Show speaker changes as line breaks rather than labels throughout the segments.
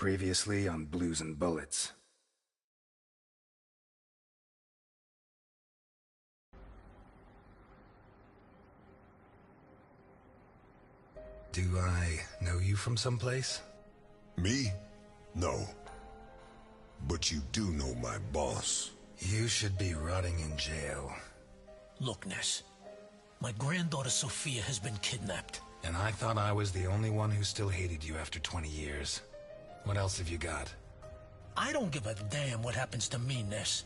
Previously on Blues and Bullets. Do I know you from someplace?
Me? No. But you do know my boss.
You should be rotting in jail.
Look, Ness. My granddaughter Sophia has been kidnapped.
And I thought I was the only one who still hated you after 20 years. What else have you got?
I don't give a damn what happens to me, Ness.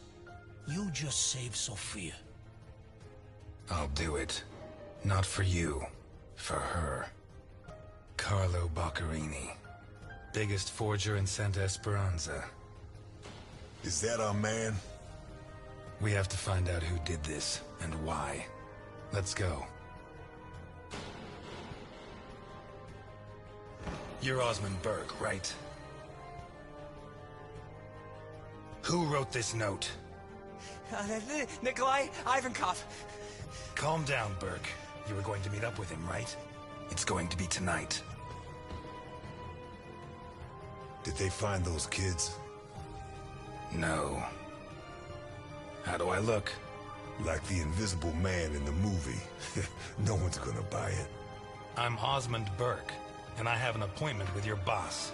You just save Sophia.
I'll do it. Not for you. For her. Carlo Boccarini. Biggest forger in Santa Esperanza.
Is that our man?
We have to find out who did this, and why. Let's go. You're Osmond Burke, right? Who wrote this note?
Nikolai Ivankov.
Calm down, Burke. You were going to meet up with him, right? It's going to be tonight.
Did they find those kids?
No. How do I look?
Like the invisible man in the movie. No one's gonna buy it.
I'm Osmond Burke, and I have an appointment with your boss.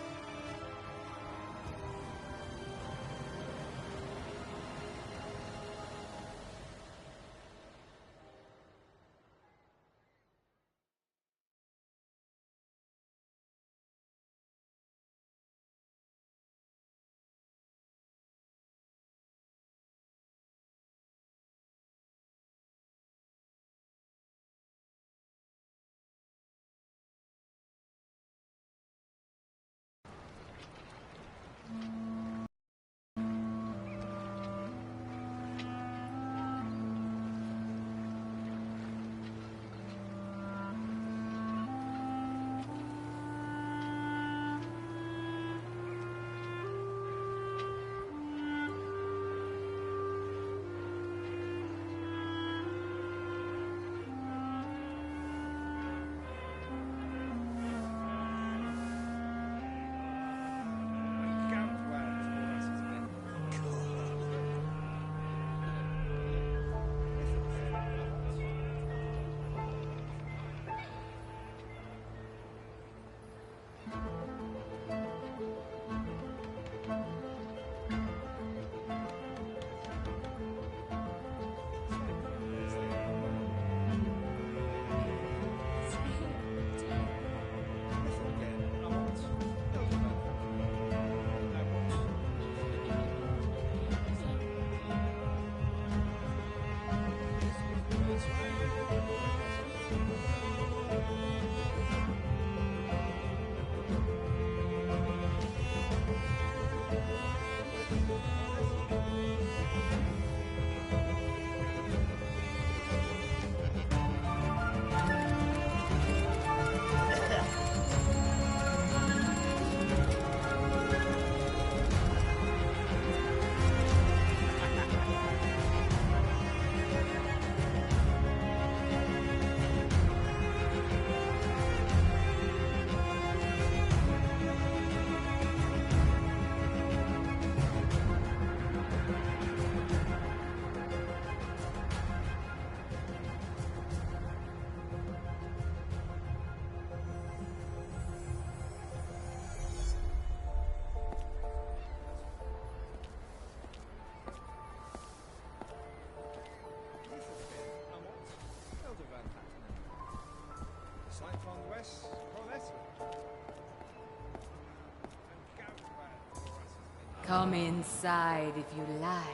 Come inside if you like.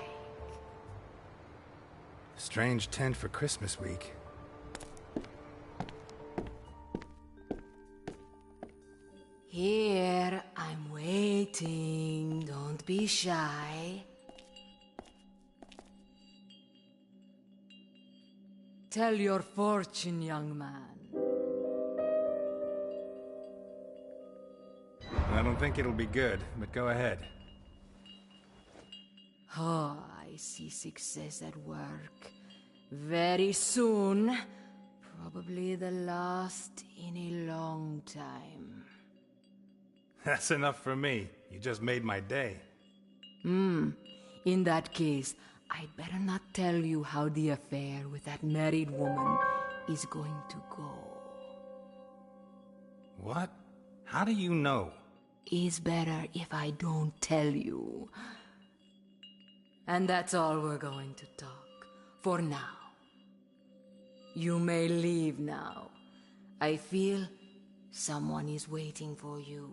Strange tent for Christmas week.
Here, I'm waiting. Don't be shy. Tell your fortune, young man.
I don't think it'll be good, but go ahead.
Oh, I see success at work. Very soon. Probably the last in a long time.
That's enough for me. You just made my day.
In that case, I'd better not tell you how the affair with that married woman is going to go.
What? How do you know?
It's better if I don't tell you. And that's all we're going to talk, for now. You may leave now. I feel someone is waiting for you.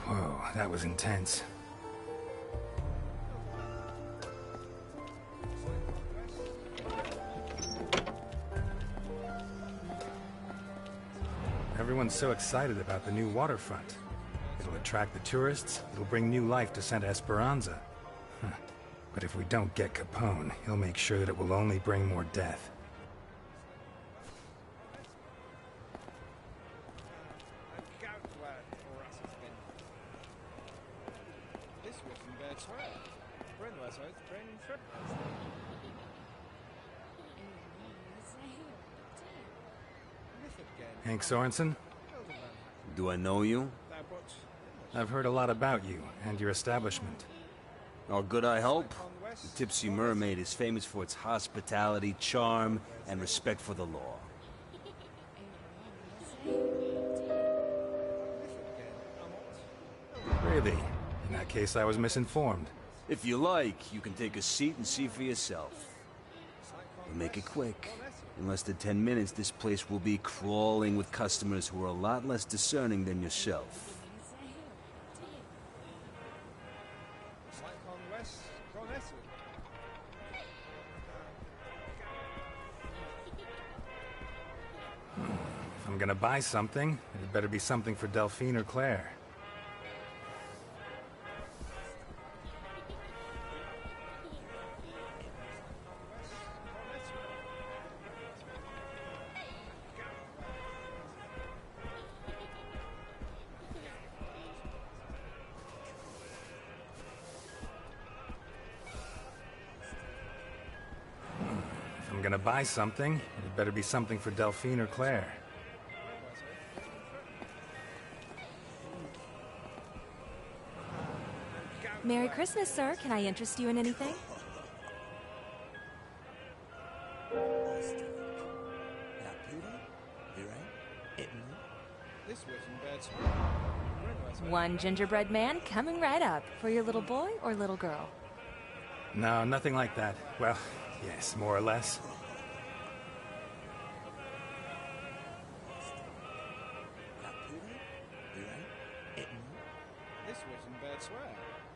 Whoa, that was intense. Everyone's so excited about the new waterfront. It'll attract the tourists, it'll bring new life to Santa Esperanza. But if we don't get Capone, he'll make sure that it will only bring more death. Hank Sorensen?
Do I know you?
I've heard a lot about you and your establishment.
All good, I hope. The Tipsy Mermaid is famous for its hospitality, charm, and respect for the law.
Really? In that case, I was misinformed.
If you like, you can take a seat and see for yourself. But make it quick. In less than 10 minutes, this place will be crawling with customers who are a lot less discerning than yourself.
If I'm gonna buy something, it better be something for Delphine or Claire. If I'm gonna buy something, it better be something for Delphine or Claire.
Merry Christmas, sir. Can I interest you in anything? One gingerbread man coming right up. For your little boy or little girl?
No, nothing like that. Well, yes, more or less.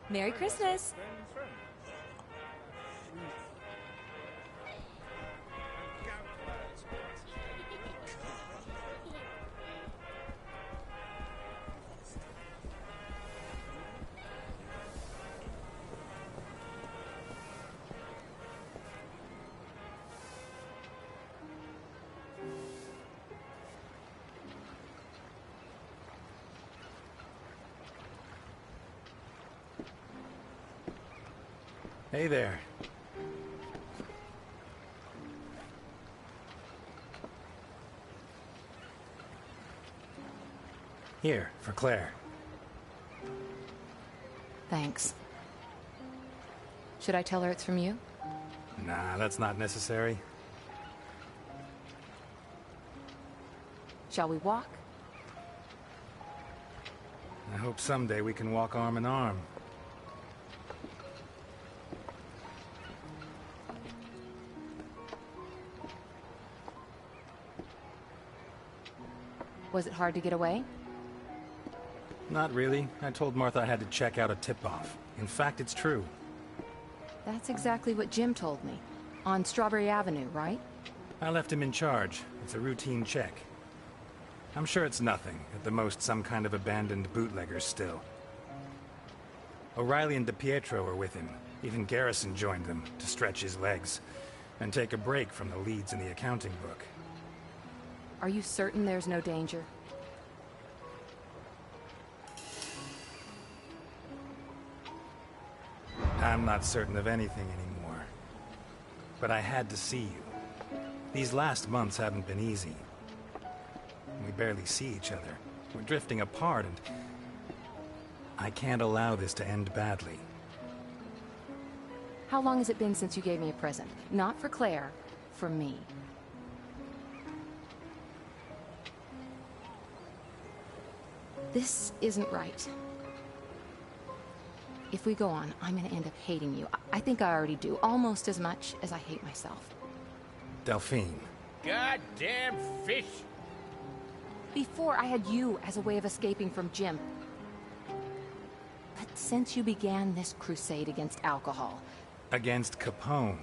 Merry Christmas.
Hey there. Here, for Claire.
Thanks. Should I tell her it's from you?
Nah, that's not necessary.
Shall we walk?
I hope someday we can walk arm in arm.
Was it hard to get away?
Not really. I told Martha I had to check out a tip-off. In fact, it's true.
That's exactly what Jim told me. On Strawberry Avenue, right?
I left him in charge. It's a routine check. I'm sure it's nothing. At the most, some kind of abandoned bootleggers still. O'Reilly and DiPietro were with him. Even Garrison joined them to stretch his legs and take a break from the leads in the accounting book.
Are you certain there's no danger? I'm
not certain of anything anymore. But I had to see you. These last months haven't been easy. We barely see each other. We're drifting apart, and I can't allow this to end badly.
How long has it been since you gave me a present? Not for Claire, for me. This isn't right. If we go on, I'm gonna end up hating you. I think I already do, almost as much as I hate myself.
Delphine.
Goddamn fish!
Before, I had you as a way of escaping from Jim. But since you began this crusade against alcohol...
Against Capone.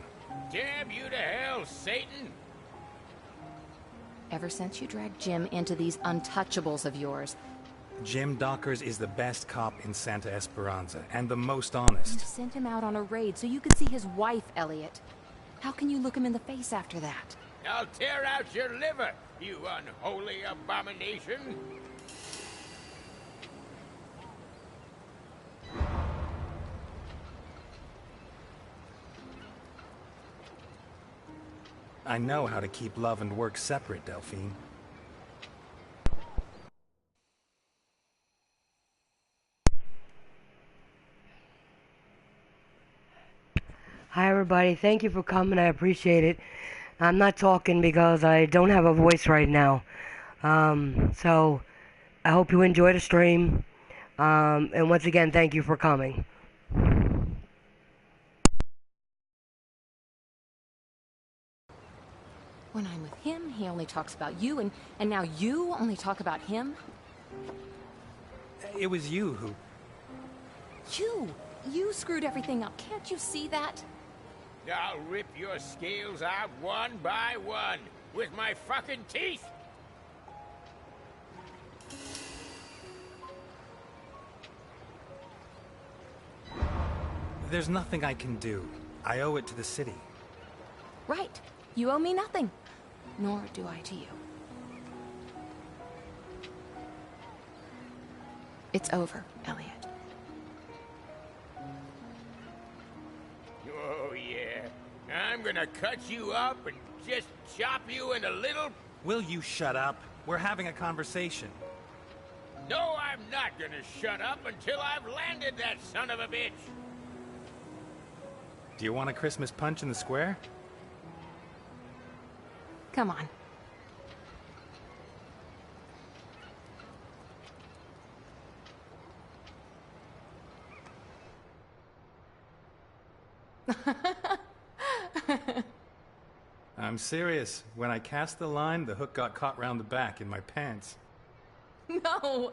Damn you to hell, Satan!
Ever since you dragged Jim into these untouchables of yours...
Jim Dockers is the best cop in Santa Esperanza, and the most
You
honest.
sent him out on a raid so you could see his wife, Elliot. How can you look him in the face after that?
I'll tear out your liver, you unholy abomination!
I know how to keep love and work separate, Delphine.
Hi everybody, thank you for coming, I appreciate it. I'm not talking because I don't have a voice right now. So, I hope you enjoy the stream. And once again, thank you for coming.
When I'm with him, he only talks about you, and now you only talk about him?
It was you who...
You screwed everything up. Can't you see that?
I'll rip your scales out one by one with my fucking teeth!
There's nothing I can do. I owe it to the city.
Right. You owe me nothing. Nor do I to you. It's over, Elliot.
Oh yeah, I'm gonna cut you up and just chop you into little...
Will you shut up? We're having a conversation.
No, I'm not gonna shut up until I've landed that son of a bitch!
Do you want a Christmas punch in the square?
Come on.
I'm serious. When I cast the line, the hook got caught round the back in my pants.
No!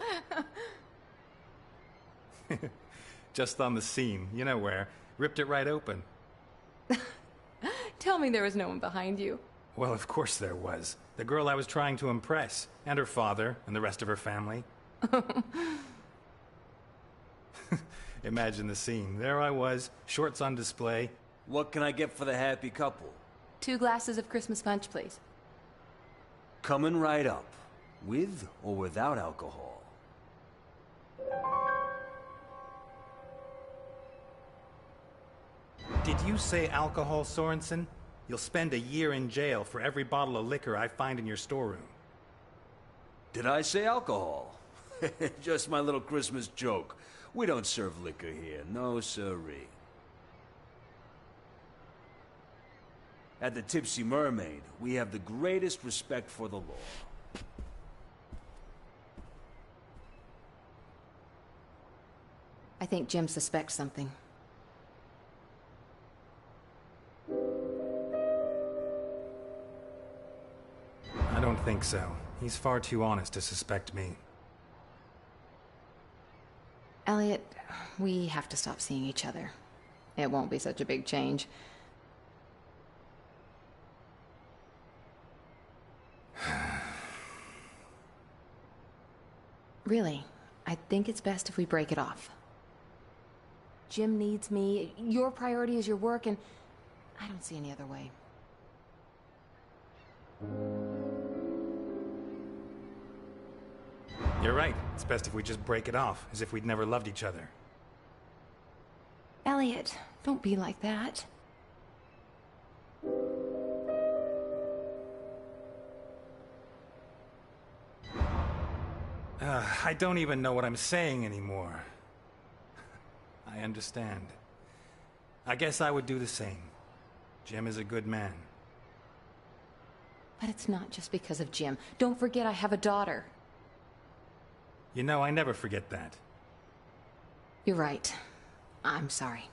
Just on the seam, you know where. Ripped it right open.
Tell me there was no one behind you.
Well, of course there was. The girl I was trying to impress. And her father, and the rest of her family. Imagine the scene. There I was, shorts on display.
What can I get for the happy couple?
2 glasses of Christmas punch, please.
Coming right up. With or without alcohol?
Did you say alcohol, Sorensen? You'll spend a year in jail for every bottle of liquor I find in your storeroom.
Did I say alcohol? Just my little Christmas joke. We don't serve liquor here, no siree. At the Tipsy Mermaid, we have the greatest respect for the law.
I think Jim suspects something.
I don't think so. He's far too honest to suspect me.
Elliot, we have to stop seeing each other. It won't be such a big change. Really, I think it's best if we break it off. Jim needs me, your priority is your work, and I don't see any other way.
You're right. It's best if we just break it off, as if we'd never loved each other.
Elliot, don't be like that.
I don't even know what I'm saying anymore. I understand. I guess I would do the same. Jim is a good man.
But it's not just because of Jim. Don't forget I have a daughter.
You know, I never forget that.
You're right. I'm sorry.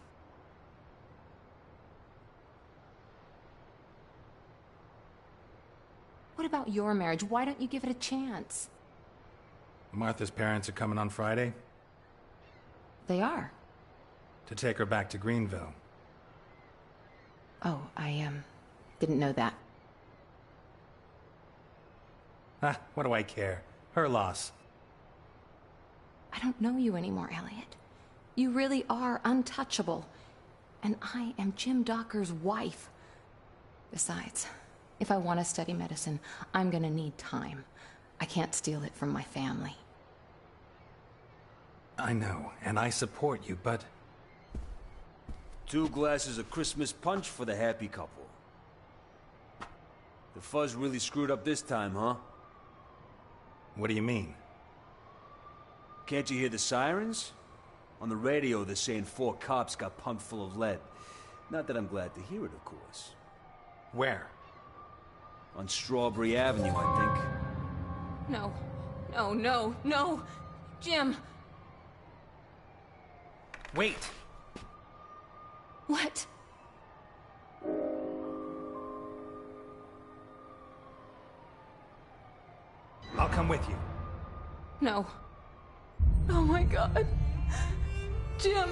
What about your marriage? Why don't you give it a chance?
Martha's parents are coming on Friday
They are.
to take her back to Greenville.
Oh, I didn't know that.
What do I care? Her loss.
I don't know you anymore, Elliot. You really are untouchable. And I am Jim Docker's wife. Besides, if I want to study medicine, I'm gonna need time. I can't steal it from my family.
I know, and I support you, but...
2 glasses of Christmas punch for the happy couple. The fuzz really screwed up this time, huh?
What do you mean?
Can't you hear the sirens? On the radio, they're saying 4 cops got pumped full of lead. Not that I'm glad to hear it, of course.
Where?
On Strawberry Avenue, I think.
No. No, no, no! Jim!
Wait!
What?
I'll come with you.
No. Oh my God. Jim!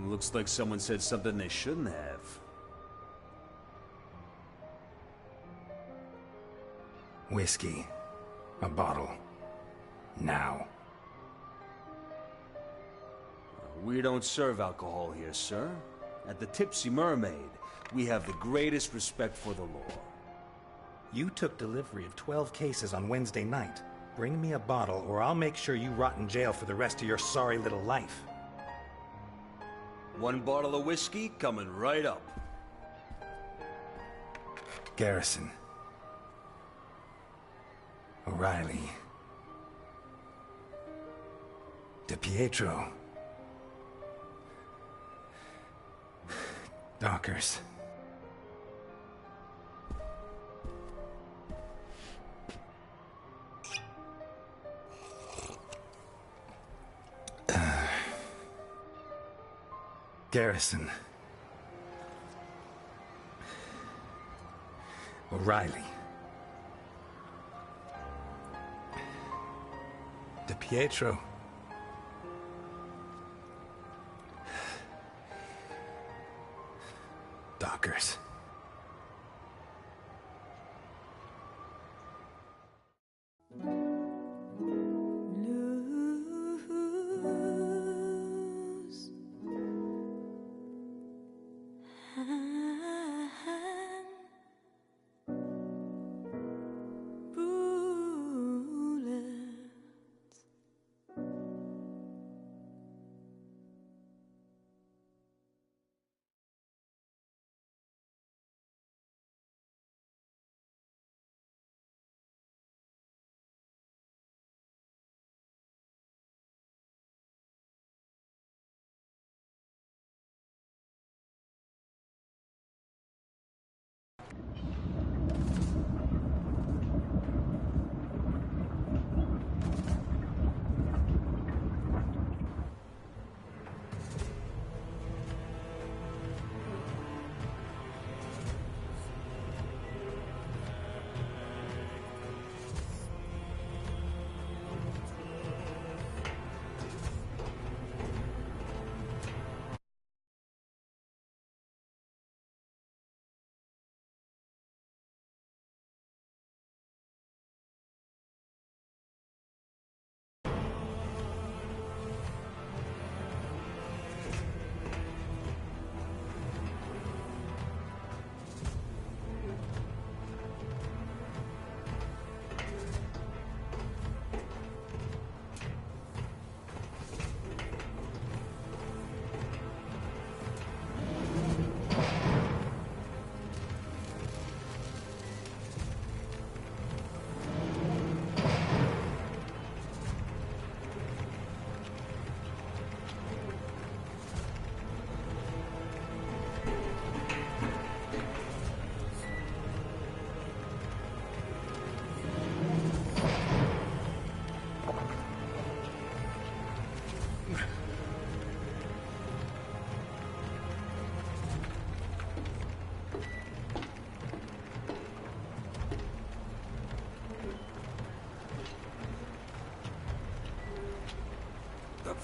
Looks like someone said something they shouldn't have.
Whiskey. A bottle. Now.
We don't serve alcohol here, sir. At the Tipsy Mermaid, we have the greatest respect for the law.
You took delivery of 12 cases on Wednesday night. Bring me a bottle, or I'll make sure you rot in jail for the rest of your sorry little life.
1 bottle of whiskey coming right up.
Garrison. O'Reilly. DiPietro. Dockers. Garrison. O'Reilly. DiPietro. Dockers.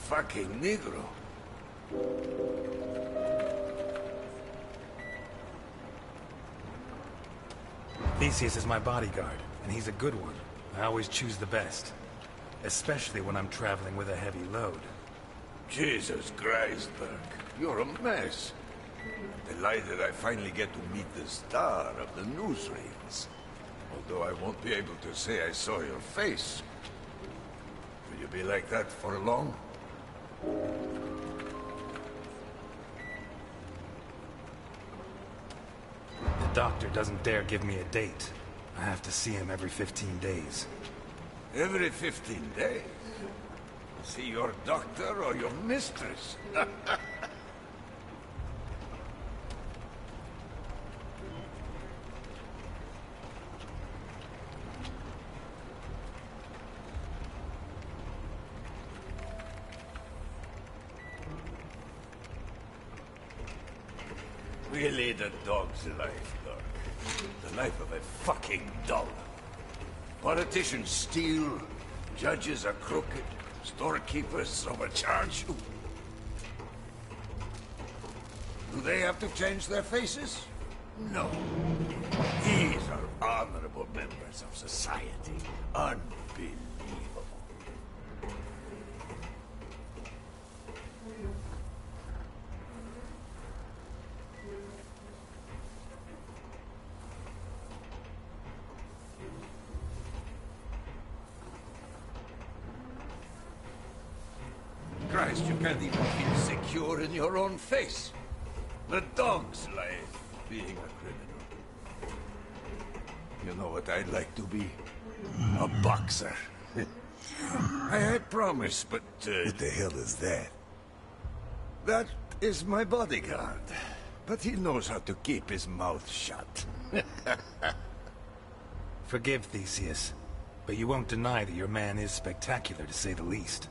fucking Negro.
Theseus is my bodyguard, and he's a good one. I always choose the best. Especially when I'm traveling with a heavy load.
Jesus Christ, Burke. You're a mess. Delighted I finally get to meet the star of the newsreels. Although I won't be able to say I saw your face. Will you be like that for long?
The doctor doesn't dare give me a date. I have to see him every 15 days.
Every 15 days? See your doctor or your mistress? Really the dog's life, Doc. The life of a fucking dog. Politicians steal, judges are crooked, storekeepers overcharge you. Do they have to change their faces? No. These are honorable members of society. Unbelievable. Christ, you can't even feel secure in your own face. The dog's life, being a criminal. You know what I'd like to be? A boxer. I had promised, but... What the hell is that? That is my bodyguard. But he knows how to keep his mouth shut.
Forgive Theseus, but you won't deny that your man is spectacular, to say the least.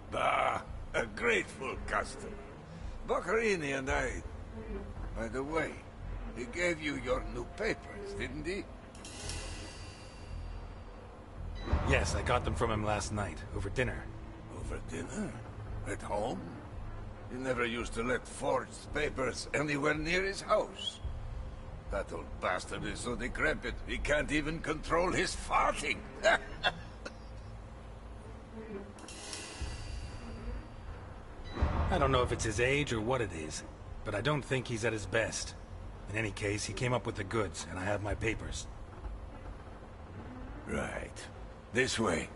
Bah, a grateful customer. Boccherini and I... By the way, he gave you your new papers, didn't he?
Yes, I got them from him last night, over dinner.
Over dinner? At home? He never used to let forged papers anywhere near his house. That old bastard is so decrepit, he can't even control his farting.
I don't know if it's his age or what it is, but I don't think he's at his best. In any case, he came up with the goods, and I have my papers.
Right. This way.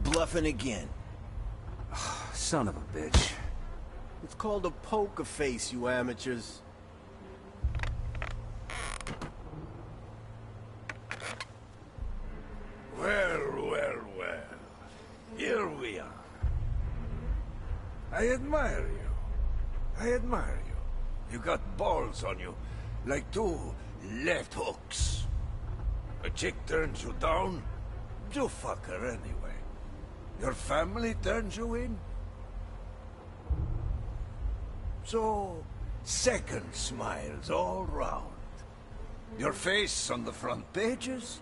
Bluffing again. Son of a bitch. It's called a poker face, you amateurs.
Well. Here we are. I admire you. You got balls on you, like two left hooks. A chick turns you down, you fuck her anyway. Your family turns you in. So, second smiles all round. Your face on the front pages,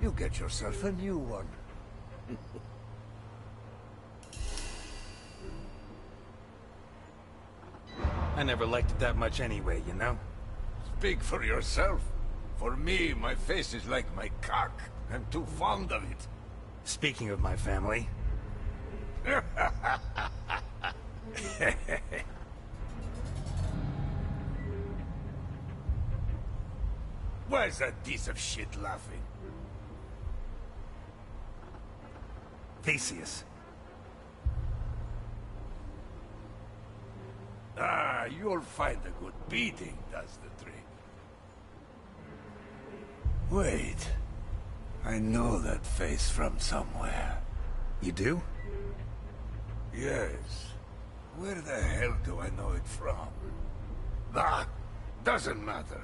you get yourself a new one.
I never liked it that much anyway, you know?
Speak for yourself. For me, my face is like my cock. I'm too fond of it.
Speaking of my family...
Why is that piece of shit laughing?
Theseus.
Ah, you'll find a good beating does the trick. Wait. I know that face from somewhere.
You do?
Yes. Where the hell do I know it from? Ah, doesn't matter.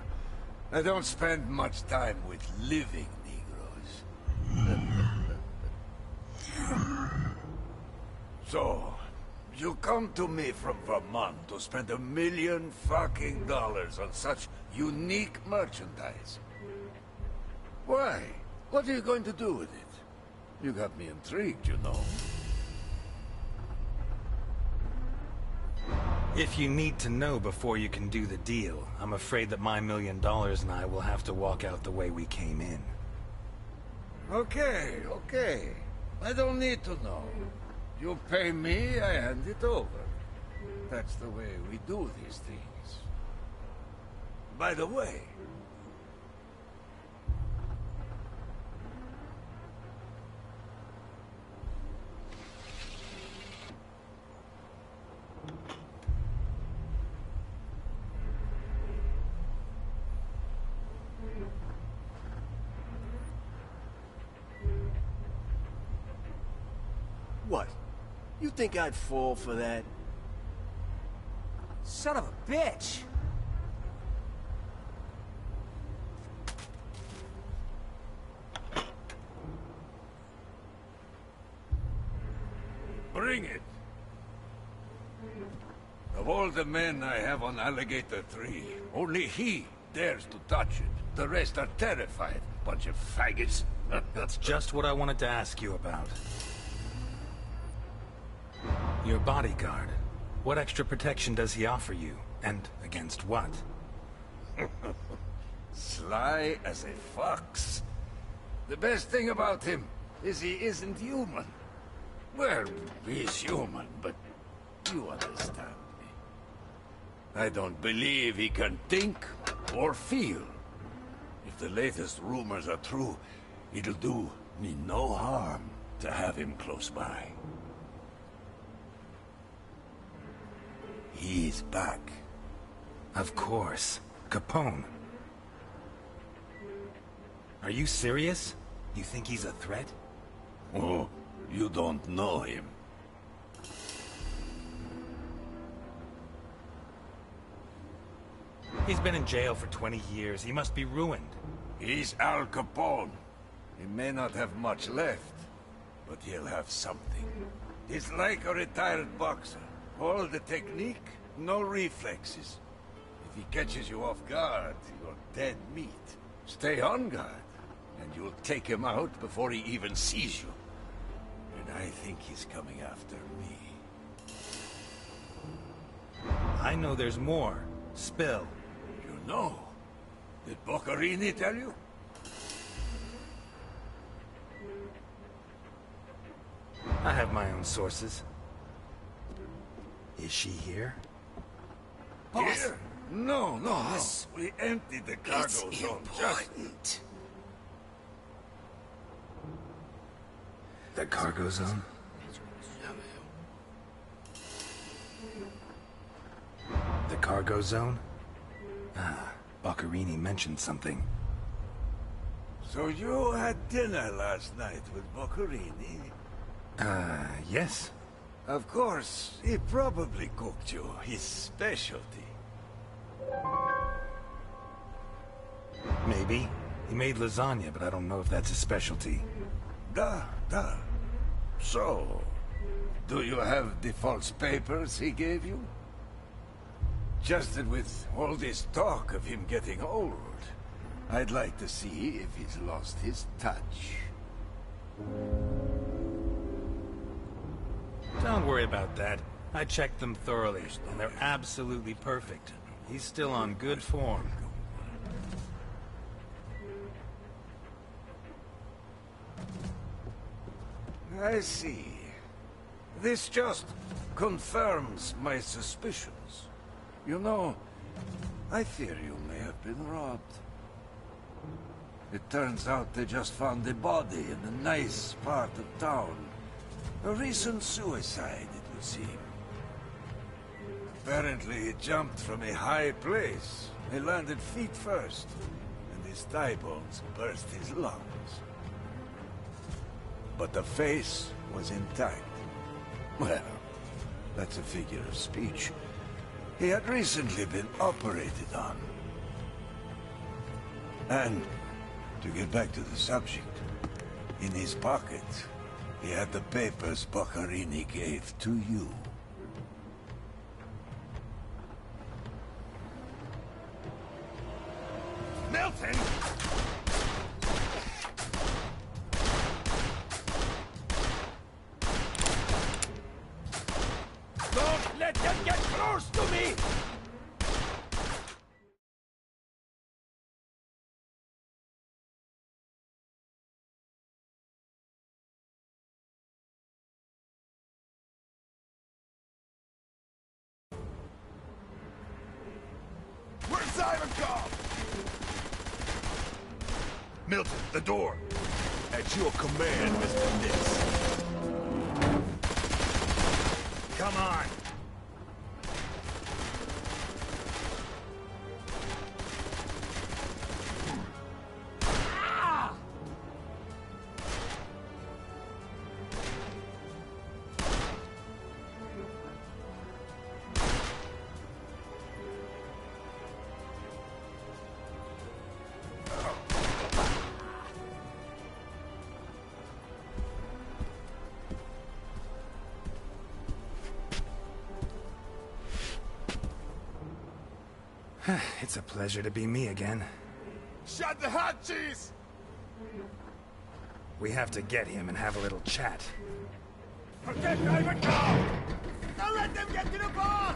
I don't spend much time with living Negroes. So, you come to me from Vermont to spend $1 million fucking dollars on such unique merchandise. Why? What are you going to do with it? You got me intrigued, you know.
If you need to know before you can do the deal, I'm afraid that my $1 million and I will have to walk out the way we came in.
Okay, okay. I don't need to know. You pay me, I hand it over. That's the way we do these things. By the way...
What? You think I'd fall for that?
Son of a bitch!
Bring it. Of all the men I have on Alligator 3, only he dares to touch it. The rest are terrified. Bunch of faggots.
That's just what I wanted to ask you about. Your bodyguard. What extra protection does he offer you? And against what?
Sly as a fox. The best thing about him is he isn't human. Well, he's human, but you understand me. I don't believe he can think or feel. If the latest rumors are true, it'll do me no harm to have him close by. He's back.
Of course. Capone. Are you serious? You think he's a threat?
Oh, you don't know him.
He's been in jail for 20 years. He must be ruined.
He's Al Capone. He may not have much left, but he'll have something. He's like a retired boxer. All the technique, no reflexes. If he catches you off guard, you're dead meat. Stay on guard, and you'll take him out before he even sees you. And I think he's coming after me.
I know there's more. Spill.
You know? Did Boccarini tell you?
I have my own sources. Is she here?
Here? No, no, no. We emptied the cargo zone.
Important.
The cargo zone? The cargo zone? Ah, Boccarini mentioned something.
So you had dinner last night with Boccarini?
Yes.
Of course, he probably cooked you his specialty.
Maybe. He made lasagna, but I don't know if that's his specialty.
Duh. So, do you have the false papers he gave you? Just that with all this talk of him getting old, I'd like to see if he's lost his touch.
Don't worry about that. I checked them thoroughly, and they're absolutely perfect. He's still on good form.
I see. This just confirms my suspicions. You know, I fear you may have been robbed. It turns out they just found a body in a nice part of town. A recent suicide, it would seem. Apparently he jumped from a high place. He landed feet first, and his thigh bones burst his lungs. But the face was intact. Well, that's a figure of speech. He had recently been operated on. And, to get back to the subject, in his pocket, He had the papers Boccarini gave to you.
Milton!
Don't let them get close to me! Where's Ivankov?
Milton, the door!
At your command, Mr. Nix.
Come on! It's a pleasure to be me again.
Shut the hot cheese!
We have to get him and have a little chat.
Protect Ivankov! Don't let them get to the boss!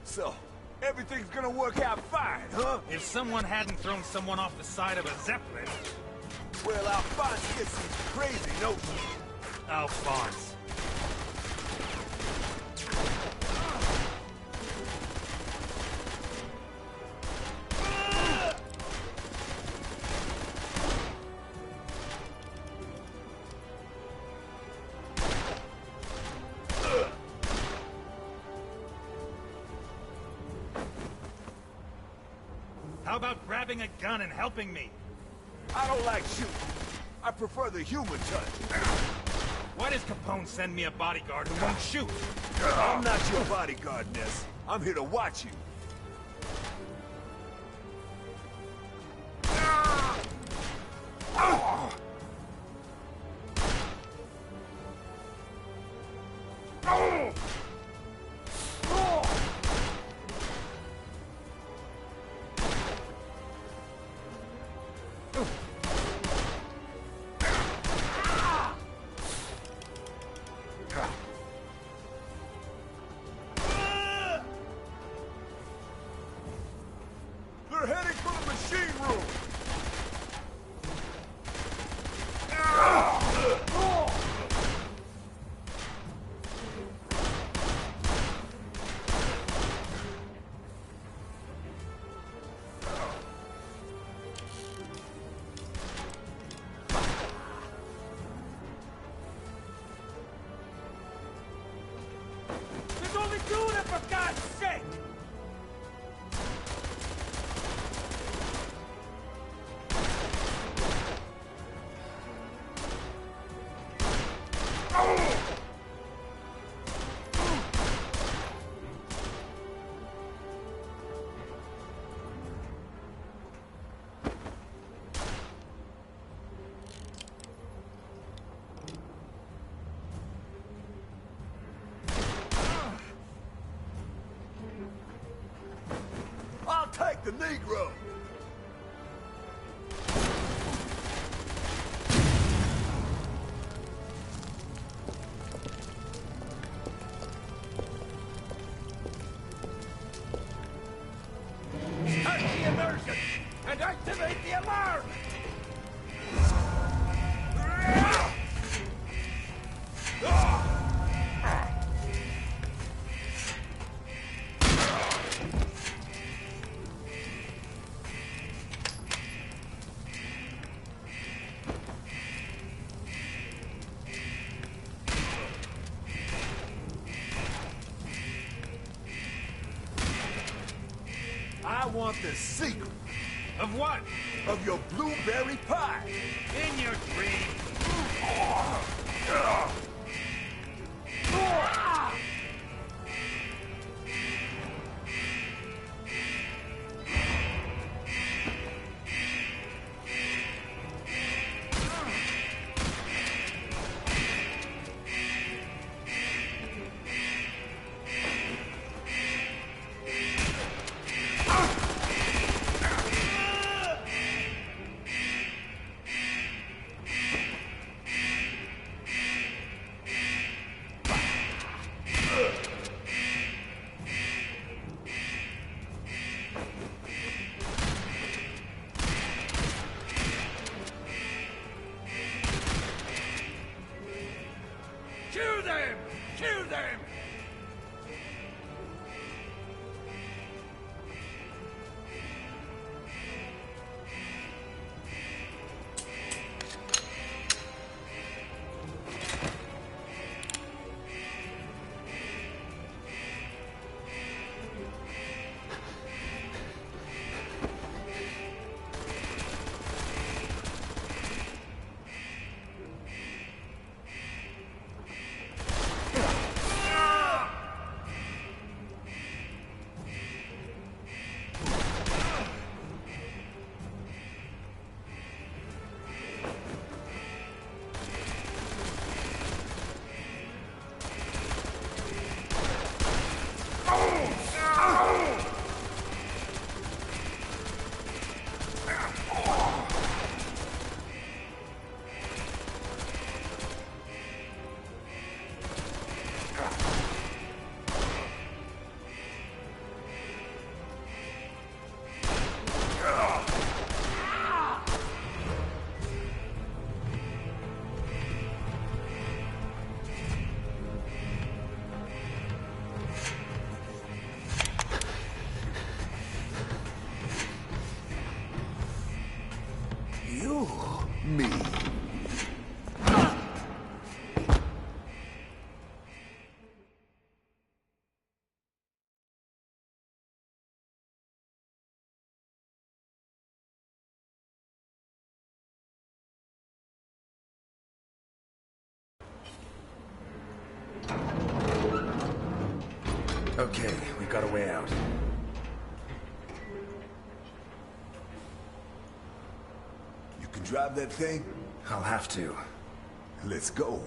So, everything's gonna work out fine, huh?
If someone hadn't thrown someone off the side of a Zeppelin...
Well, Alphonse gets some crazy notions.
Alphonse. How about grabbing a gun and helping me?
I don't like shooting. I prefer the human touch.
Why does Capone send me a bodyguard who won't shoot?
I'm not your bodyguard, Ness. I'm here to watch you. They're heading for the machine room!
There's only two of them, for God's sake!
I'll take the Negro! Start the immersion and activate the alarm! I want the secret.
Of what?
Of your blueberry pie.
In your dreams. Okay, we've got a way out.
You can drive that thing?
I'll have to.
Let's go.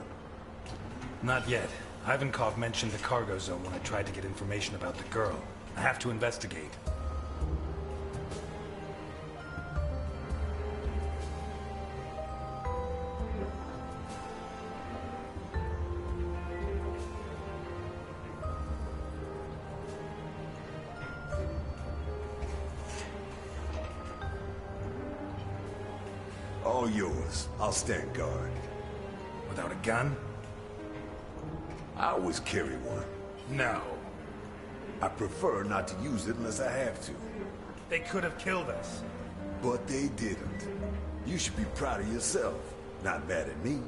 Not yet. Ivankov mentioned the cargo zone when I tried to get information about the girl. I have to investigate.
All yours. I'll stand guard.
Without a gun?
I always carry one.
No.
I prefer not to use it unless I have to.
They could have killed us.
But they didn't. You should be proud of yourself, not mad at me.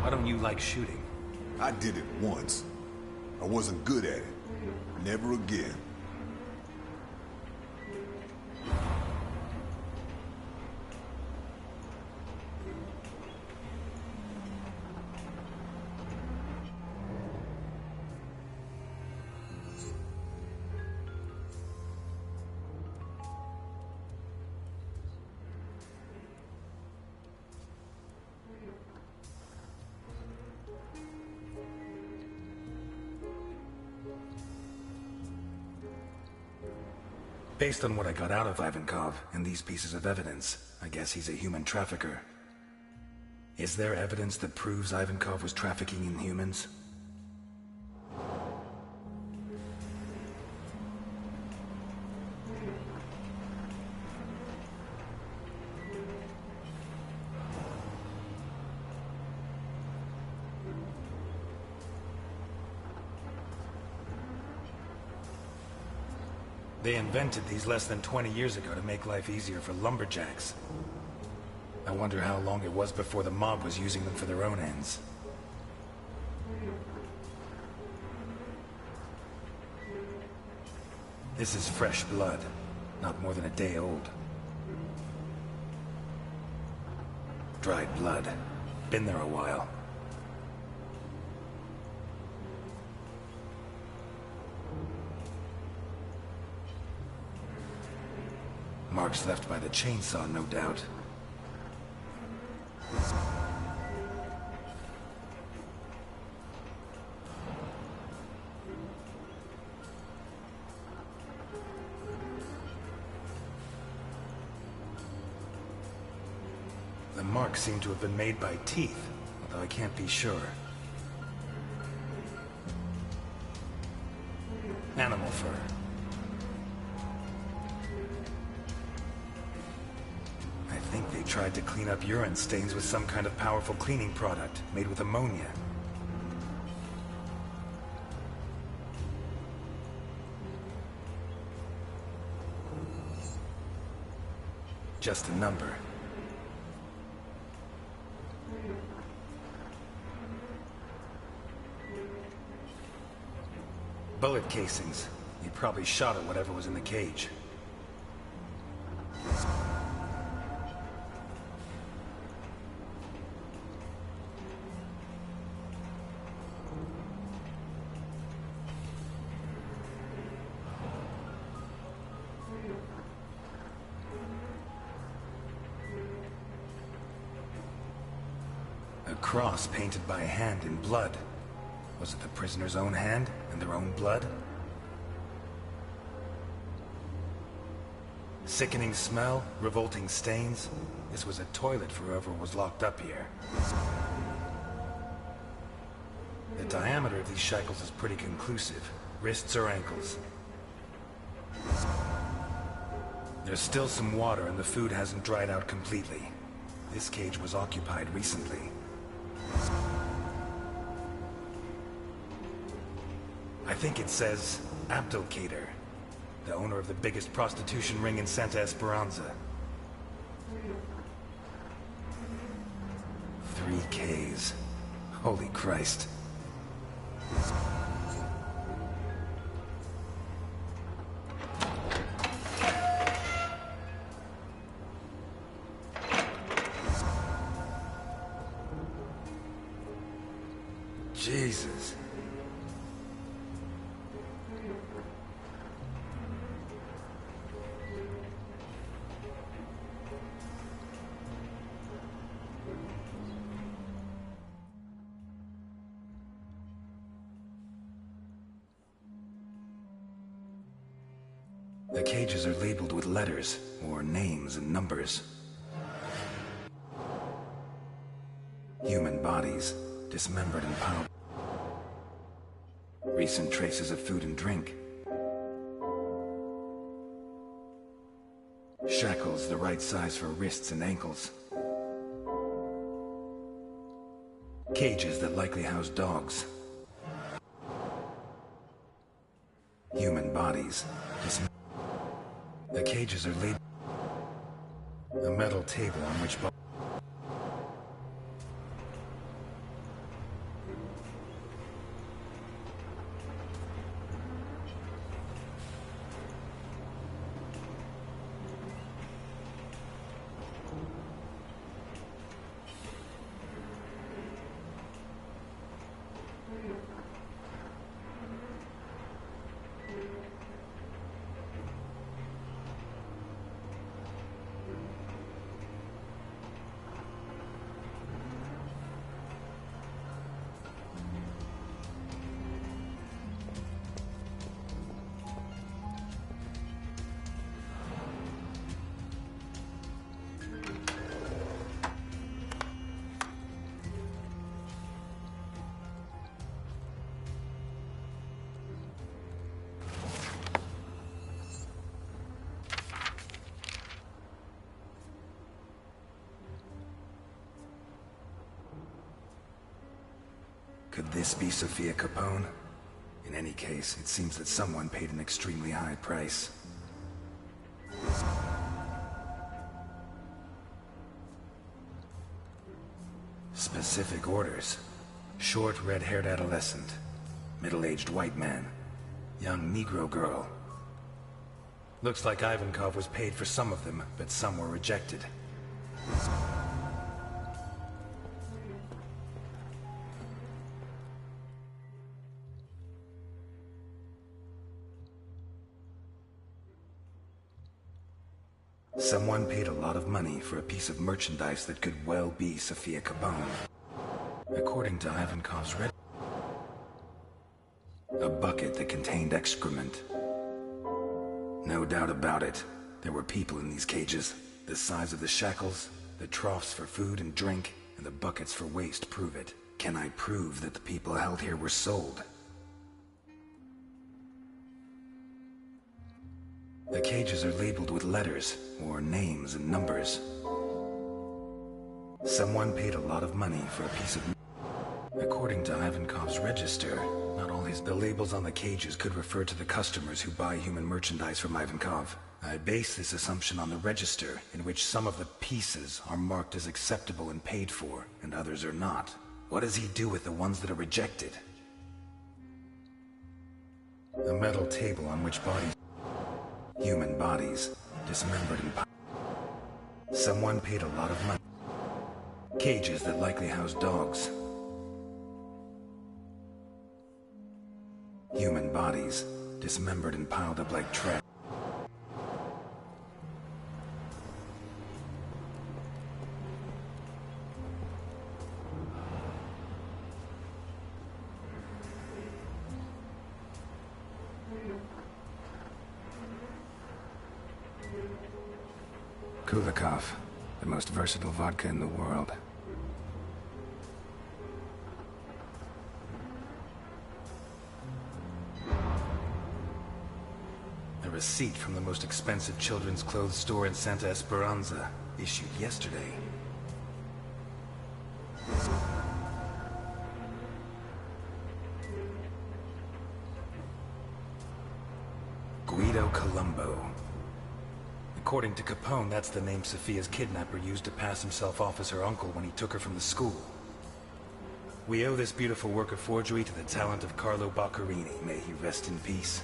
Why don't you like shooting?
I did it once. I wasn't good at it. Never again.
Based on what I got out of Ivankov and these pieces of evidence, I guess he's a human trafficker. Is there evidence that proves Ivankov was trafficking in humans? They invented these less than 20 years ago to make life easier for lumberjacks. I wonder how long it was before the mob was using them for their own ends. This is fresh blood, not more than a day old. Dried blood. Been there a while. Marks left by the chainsaw, no doubt. The marks seem to have been made by teeth, although I can't be sure. Animal fur. I think they tried to clean up urine stains with some kind of powerful cleaning product made with ammonia. Just a number. Bullet casings. He probably shot at whatever was in the cage. A cross painted by hand in blood. Was it the prisoner's own hand and their own blood? Sickening smell, revolting stains. This was a toilet for whoever was locked up here. The diameter of these shackles is pretty conclusive. Wrists or ankles. There's still some water and the food hasn't dried out completely. This cage was occupied recently. I think it says Abdelkader, the owner of the biggest prostitution ring in Santa Esperanza. 3 Ks. Holy Christ. Jesus. The cages are labeled with letters, or names and numbers. Human bodies, dismembered and piled. Recent traces of food and drink. Shackles the right size for wrists and ankles. Cages that likely house dogs. Human bodies, dismembered. The cages are labeled. A metal table on which Could this be Sophia Capone? In any case, it seems that someone paid an extremely high price. Specific orders. Short, red-haired adolescent. Middle-aged white man. Young Negro girl. Looks like Ivankov was paid for some of them, but some were rejected. Someone paid a lot of money for a piece of merchandise that could well be Sophia Capone. According to Ivankov's a bucket that contained excrement. No doubt about it, there were people in these cages. The size of the shackles, the troughs for food and drink, and the buckets for waste prove it. Can I prove that the people held here were sold? The cages are labeled with letters, or names and numbers. Someone paid a lot of money for a piece of... According to Ivankov's register, not all the labels on the cages could refer to the customers who buy human merchandise from Ivankov. I base this assumption on the register, in which some of the pieces are marked as acceptable and paid for, and others are not. What does he do with the ones that are rejected? A metal table on which bodies... Human bodies, dismembered and... Someone paid a lot of money. Cages that likely house dogs. Human bodies, dismembered and piled up like trash. Kulikov, the most versatile vodka in the world. A receipt from the most expensive children's clothes store in Santa Esperanza, issued yesterday. Guido Colombo. According to Capone, that's the name Sophia's kidnapper used to pass himself off as her uncle when he took her from the school. We owe this beautiful work of forgery to the talent of Carlo Boccherini. May he rest in peace.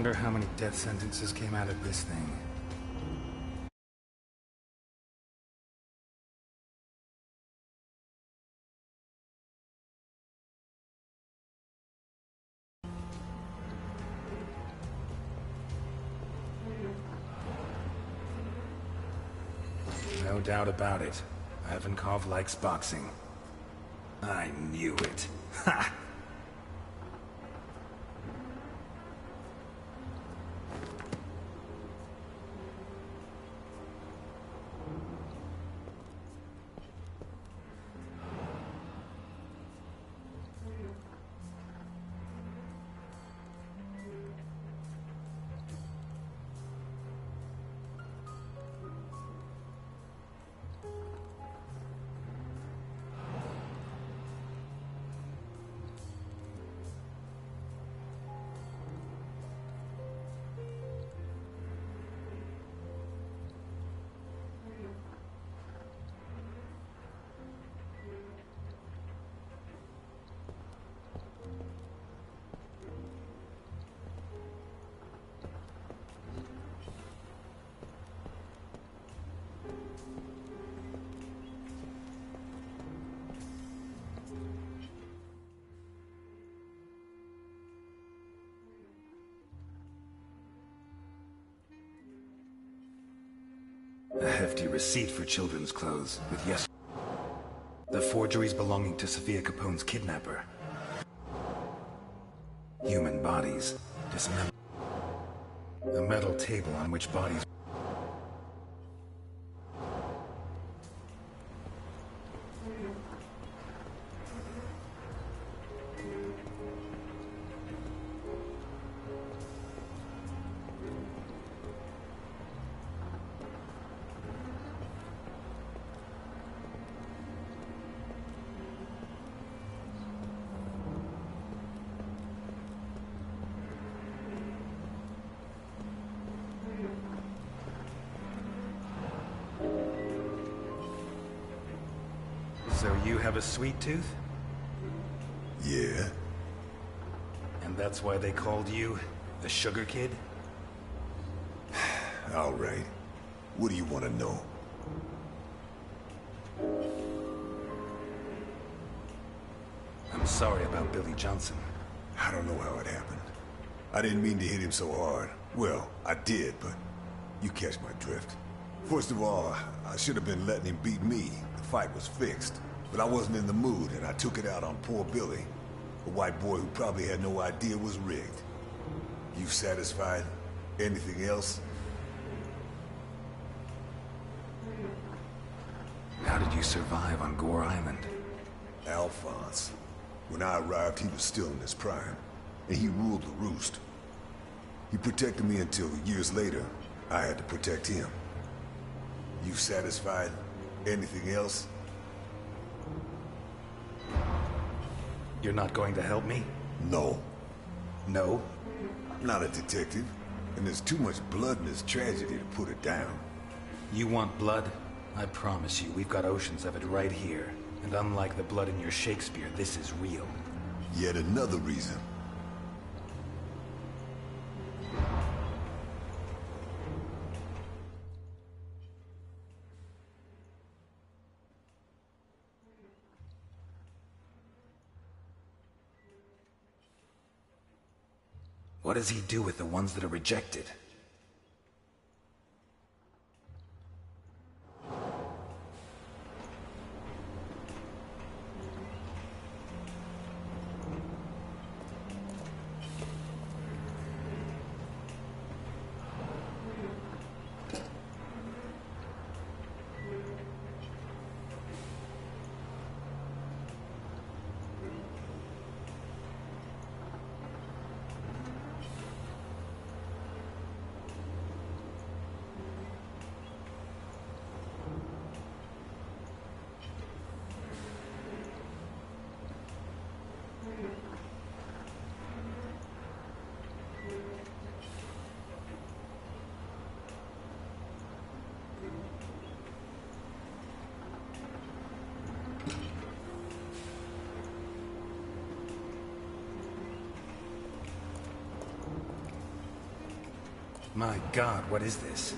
wonder how many death sentences came out of this thing. No doubt about it. Ivankov likes boxing. I knew it. Ha! A hefty receipt for children's clothes, with yes... The forgeries belonging to Sophia Capone's kidnapper. Human bodies, dismembered. A metal table on which bodies... So you have a sweet tooth?
Yeah?
And that's why they called you the Sugar Kid?
All right. What do you want to know?
I'm sorry about Billy Johnson.
I don't know how it happened. I didn't mean to hit him so hard. Well, I did, but you catch my drift. First of all, I should have been letting him beat me. The fight was fixed. But I wasn't in the mood, and I took it out on poor Billy, a white boy who probably had no idea it was rigged. You satisfied? Anything else?
How did you survive on Gore Island?
Alphonse. When I arrived, he was still in his prime, and he ruled the roost. He protected me until, years later, I had to protect him. You satisfied? Anything else?
You're not going to help me?
No.
No?
I'm not a detective, and there's too much blood in this tragedy to put it down.
You want blood? I promise you, we've got oceans of it right here. And unlike the blood in your Shakespeare, this is real.
Yet another reason.
What does he do with the ones that are rejected? My God, what is this?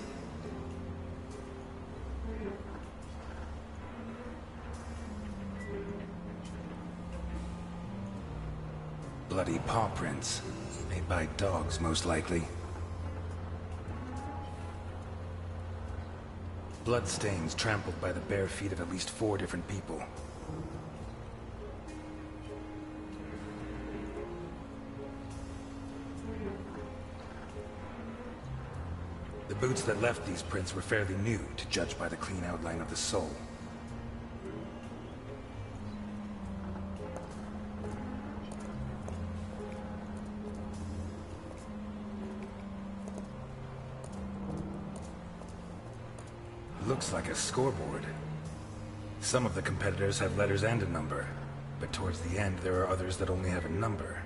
Bloody paw prints. Made by dogs, most likely. Bloodstains trampled by the bare feet of at least 4 different people. The boots that left these prints were fairly new, to judge by the clean outline of the sole. Looks like a scoreboard. Some of the competitors have letters and a number, but towards the end there are others that only have a number.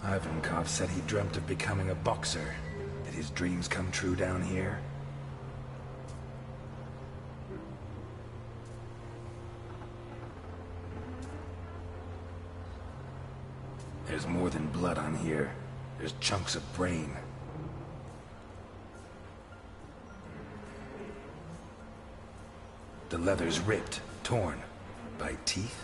Ivankov said he dreamt of becoming a boxer. Did his dreams come true down here? There's more than blood on here. There's chunks of brain. The leather's ripped, torn. By teeth?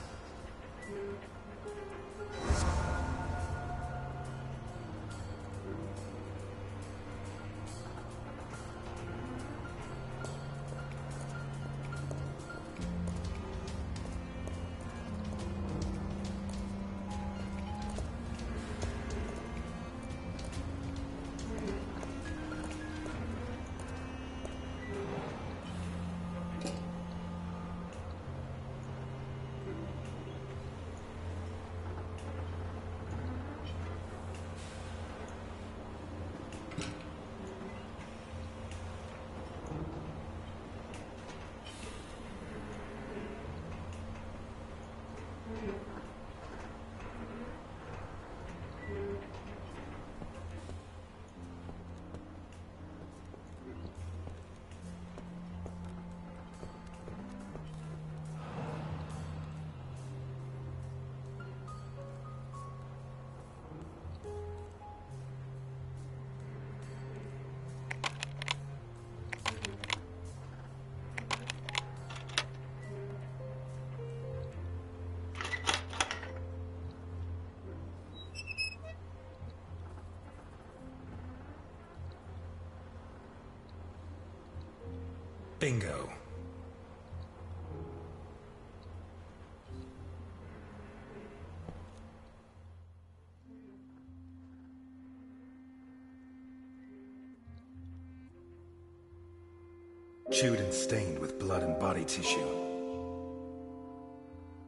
Bingo. Chewed and stained with blood and body tissue.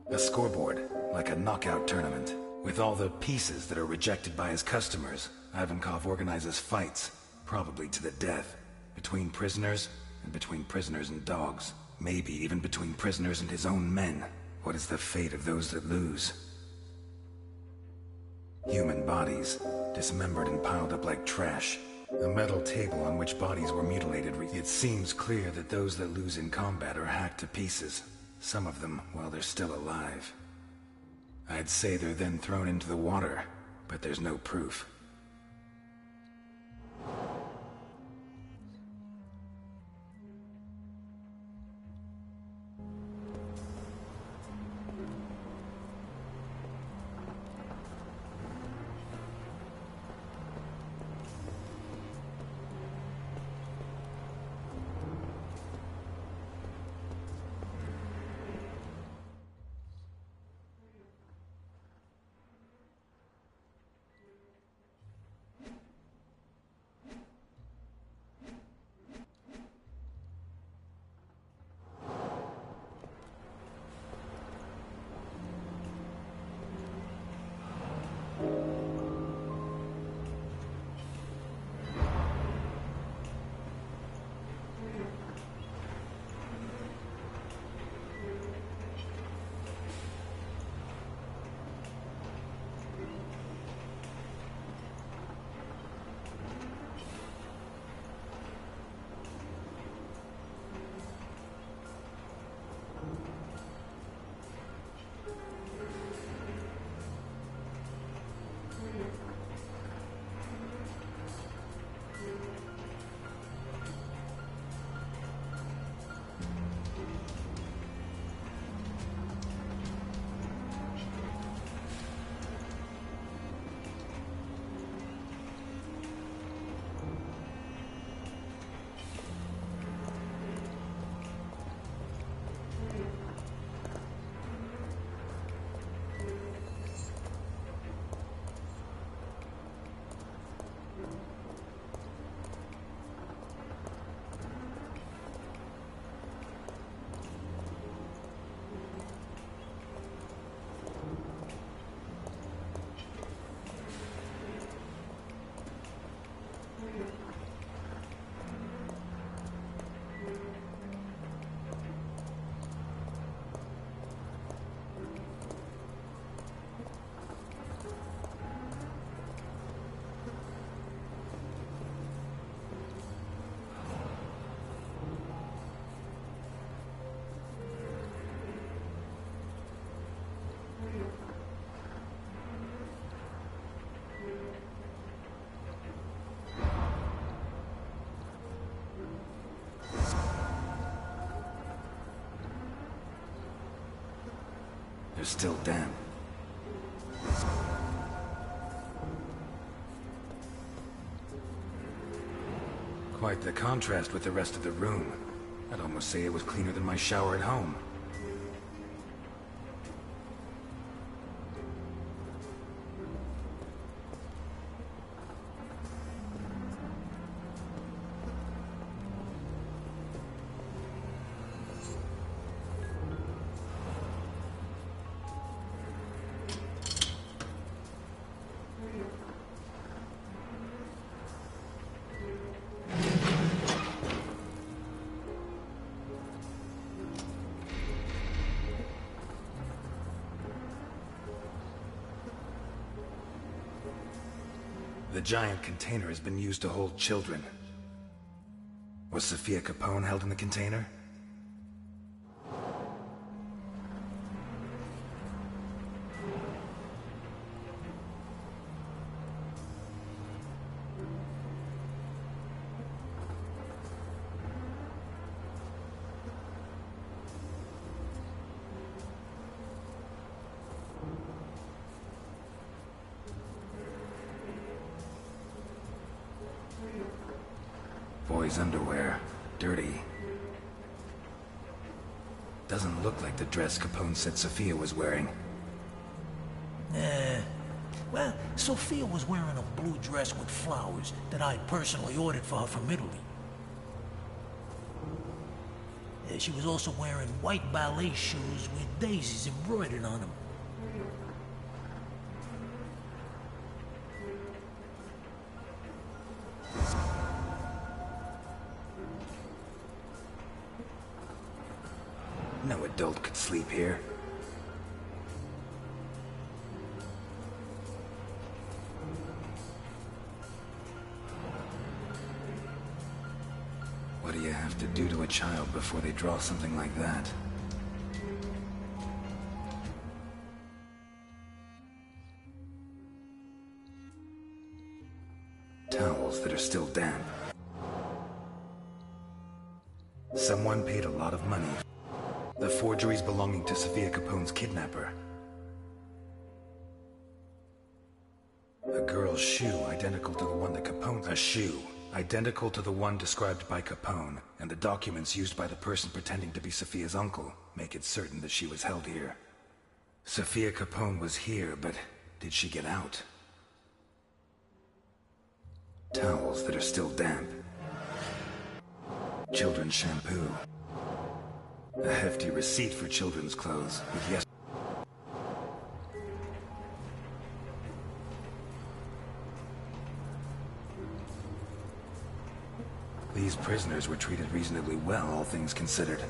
A scoreboard, like a knockout tournament. With all the pieces that are rejected by his customers, Ivankov organizes fights, probably to the death, between prisoners and between prisoners and dogs. Maybe even between prisoners and his own men. What is the fate of those that lose? Human bodies, dismembered and piled up like trash. A metal table on which bodies were mutilated. It seems clear that those that lose in combat are hacked to pieces. Some of them while they're still alive. I'd say they're then thrown into the water, but there's no proof. still damp. Quite the contrast with the rest of the room. I'd almost say it was cleaner than my shower at home. The giant container has been used to hold children. Was Sophia Capone held in the container? Boy's underwear. Dirty. Doesn't look like the dress Capone said Sophia was wearing.
Well, Sophia was wearing a blue dress with flowers that I personally ordered for her from Italy. She was also wearing white ballet shoes with daisies embroidered on them.
No adult could sleep here. What do you have to do to a child before they draw something like that? Towels that are still damp. Someone paid a lot of money. The forgeries belonging to Sophia Capone's kidnapper. A girl's shoe identical to the one that Capone... A shoe identical to the one described by Capone, and the documents used by the person pretending to be Sophia's uncle make it certain that she was held here. Sophia Capone was here, but did she get out? Towels that are still damp. Children's shampoo. A hefty receipt for children's clothes, with yes... These prisoners were treated reasonably well, all things considered.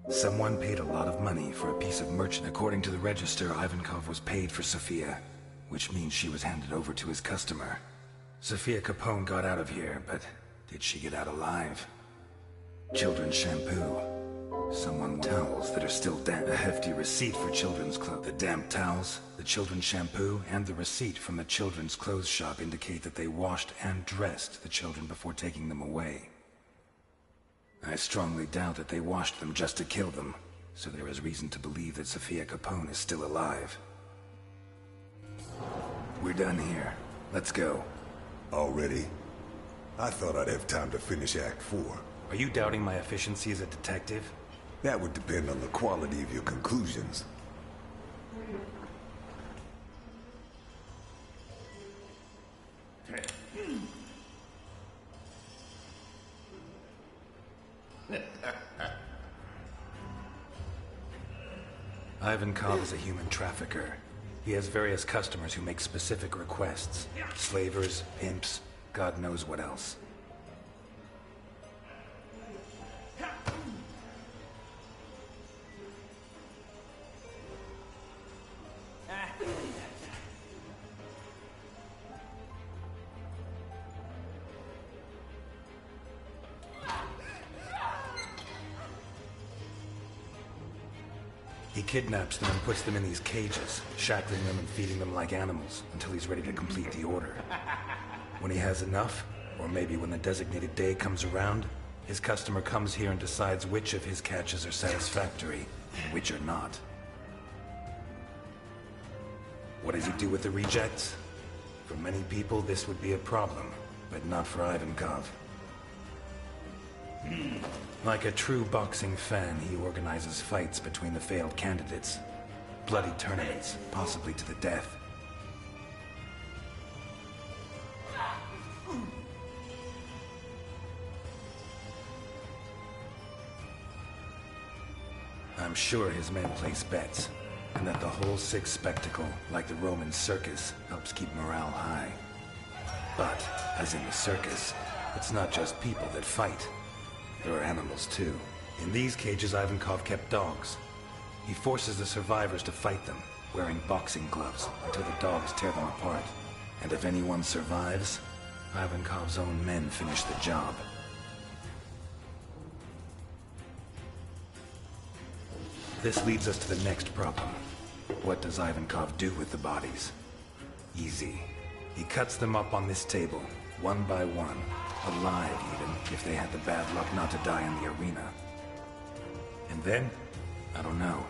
Someone paid a lot of money for a piece of merchandise. According to the register, Ivankov was paid for Sophia, which means she was handed over to his customer. Sophia Capone got out of here, but did she get out alive? Children's shampoo. Someone towels that are still damp. A hefty receipt for children's clothes. The damp towels, the children's shampoo, and the receipt from the children's clothes shop indicate that they washed and dressed the children before taking them away. I strongly doubt that they washed them just to kill them, so there is reason to believe that Sophia Capone is still alive. We're done here. Let's go.
Already? I thought I'd have time to finish Act 4.
Are you doubting my efficiency as a detective?
That would depend on the quality of your conclusions.
Ivankov is a human trafficker. He has various customers who make specific requests. Slavers, pimps, God knows what else. He kidnaps them and puts them in these cages, shackling them and feeding them like animals until he's ready to complete the order. When he has enough, or maybe when the designated day comes around, his customer comes here and decides which of his catches are satisfactory and which are not. What does he do with the rejects? For many people, this would be a problem, but not for Ivankov. Like a true boxing fan, he organizes fights between the failed candidates. Bloody tournaments, possibly to the death. I'm sure his men place bets, and that the whole sick spectacle, like the Roman circus, helps keep morale high. But, as in the circus, it's not just people that fight. There are animals too. In these cages, Ivankov kept dogs. He forces the survivors to fight them, wearing boxing gloves, until the dogs tear them apart. And if anyone survives, Ivankov's own men finish the job. This leads us to the next problem. What does Ivankov do with the bodies? Easy. He cuts them up on this table, one by one. Alive, even, if they had the bad luck not to die in the arena. And then? I don't know.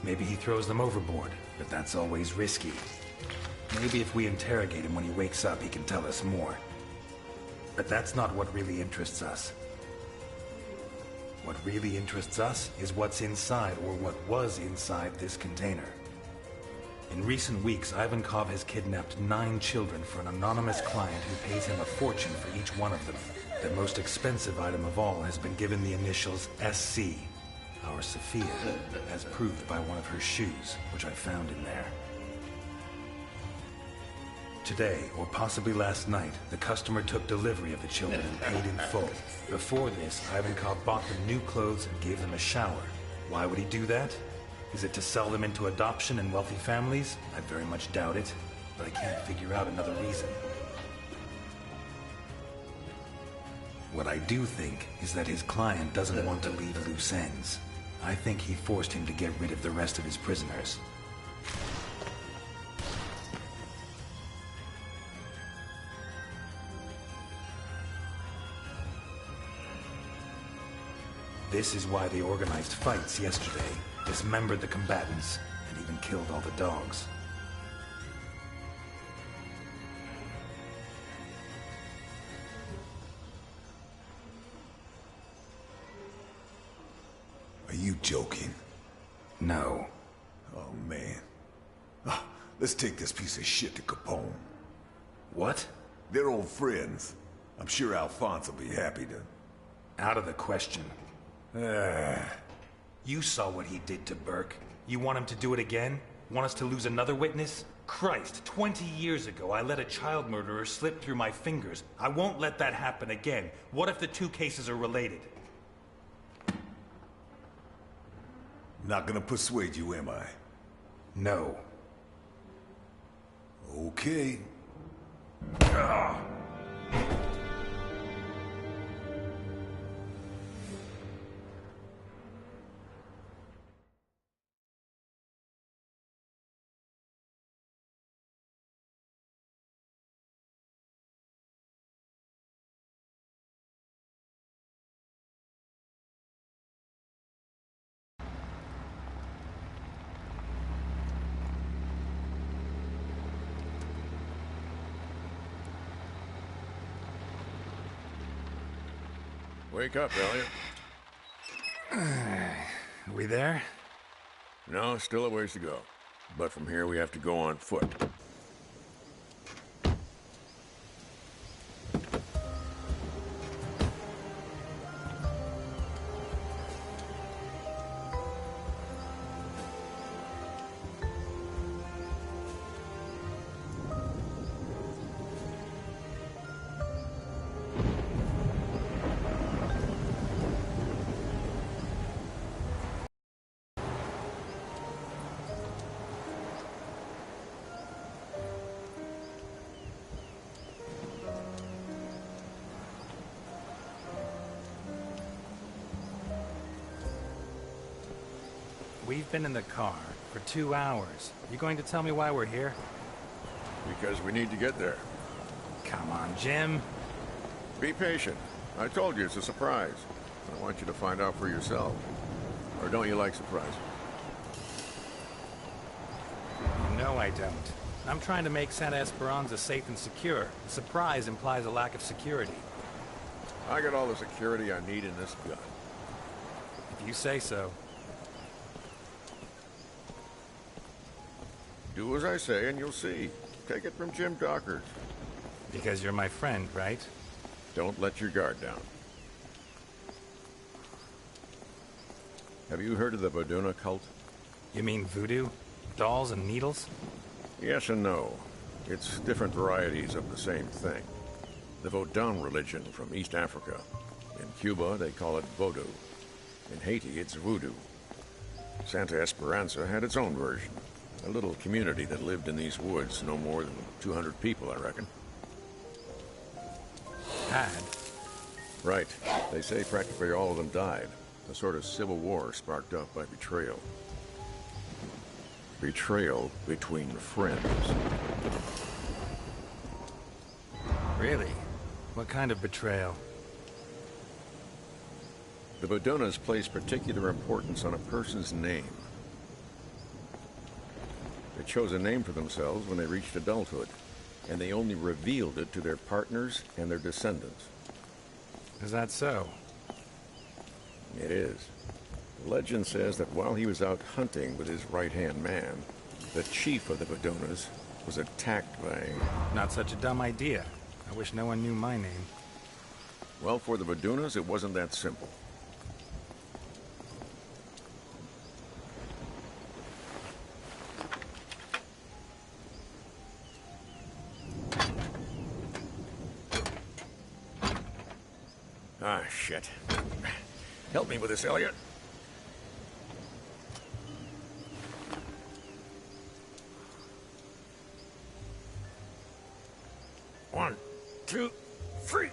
Maybe he throws them overboard, but that's always risky. Maybe if we interrogate him when he wakes up, he can tell us more. But that's not what really interests us. What really interests us is what's inside, or what was inside this container. In recent weeks, Ivankov has kidnapped 9 children for an anonymous client who pays him a fortune for each one of them. The most expensive item of all has been given the initials SC, our Sophia, as proved by one of her shoes, which I found in there. Today, or possibly last night, the customer took delivery of the children and paid in full. Before this, Ivankov bought them new clothes and gave them a shower. Why would he do that? Is it to sell them into adoption in wealthy families? I very much doubt it, but I can't figure out another reason. What I do think is that his client doesn't want to leave loose ends. I think he forced him to get rid of the rest of his prisoners. This is why they organized fights yesterday, dismembered the combatants, and even killed all the dogs.
Are you joking?
No.
Oh, man. Let's take this piece of shit to Capone.
What?
They're old friends. I'm sure Alphonse will be happy to...
Out of the question. You saw what he did to Burke. You want him to do it again? Want us to lose another witness? Christ, 20 years ago I let a child murderer slip through my fingers. I won't let that happen again. What if the two cases are related?
Not gonna persuade you, am I?
No.
Okay.
Wake up, Elliot.
Are we there?
No, still a ways to go. But from here we have to go on foot.
We've been in the car for 2 hours. You going to tell me why we're here?
Because we need to get there.
Come on, Jim.
Be patient. I told you it's a surprise. I want you to find out for yourself. Or don't you like surprises?
No, I don't. I'm trying to make Santa Esperanza safe and secure. A surprise implies a lack of security.
I got all the security I need in this gun.
If you say so.
Do as I say and you'll see. Take it from Jim Dockers.
Because you're my friend, right?
Don't let your guard down. Have you heard of the Voduna cult?
You mean voodoo? Dolls and needles?
Yes and no. It's different varieties of the same thing. The Vodun religion from East Africa. In Cuba, they call it Vodou. In Haiti, it's voodoo. Santa Esperanza had its own version. A little community that lived in these woods, no more than 200 people, I reckon.
Had?
Right. They say practically all of them died. A sort of civil war sparked off by betrayal. Betrayal between friends.
Really? What kind of betrayal?
The Vodunas place particular importance on a person's name. They chose a name for themselves when they reached adulthood, and they only revealed it to their partners and their descendants.
Is that so?
It is. The legend says that while he was out hunting with his right-hand man, the chief of the Vodunas was attacked by...
Not such a dumb idea. I wish no one knew my name.
Well, for the Vodunas, it wasn't that simple. Ah, shit. Help me with this, Elliot. One, two, three.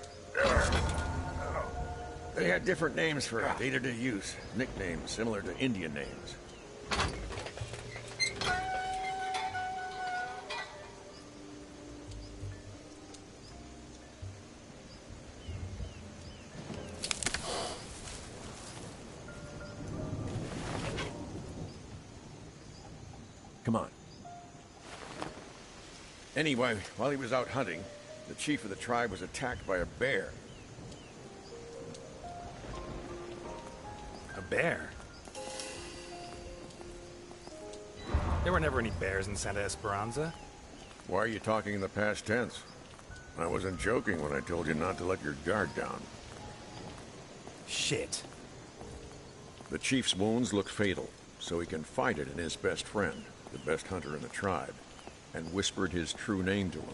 They had different names for it. Later to use. Nicknames similar to Indian names. Come on. Anyway, while he was out hunting, the chief of the tribe was attacked by a bear.
A bear? There were never any bears in Santa Esperanza.
Why are you talking in the past tense? I wasn't joking when I told you not to let your guard down.
Shit.
The chief's wounds look fatal, so he confided in his best friend, the best hunter in the tribe, and whispered his true name to him.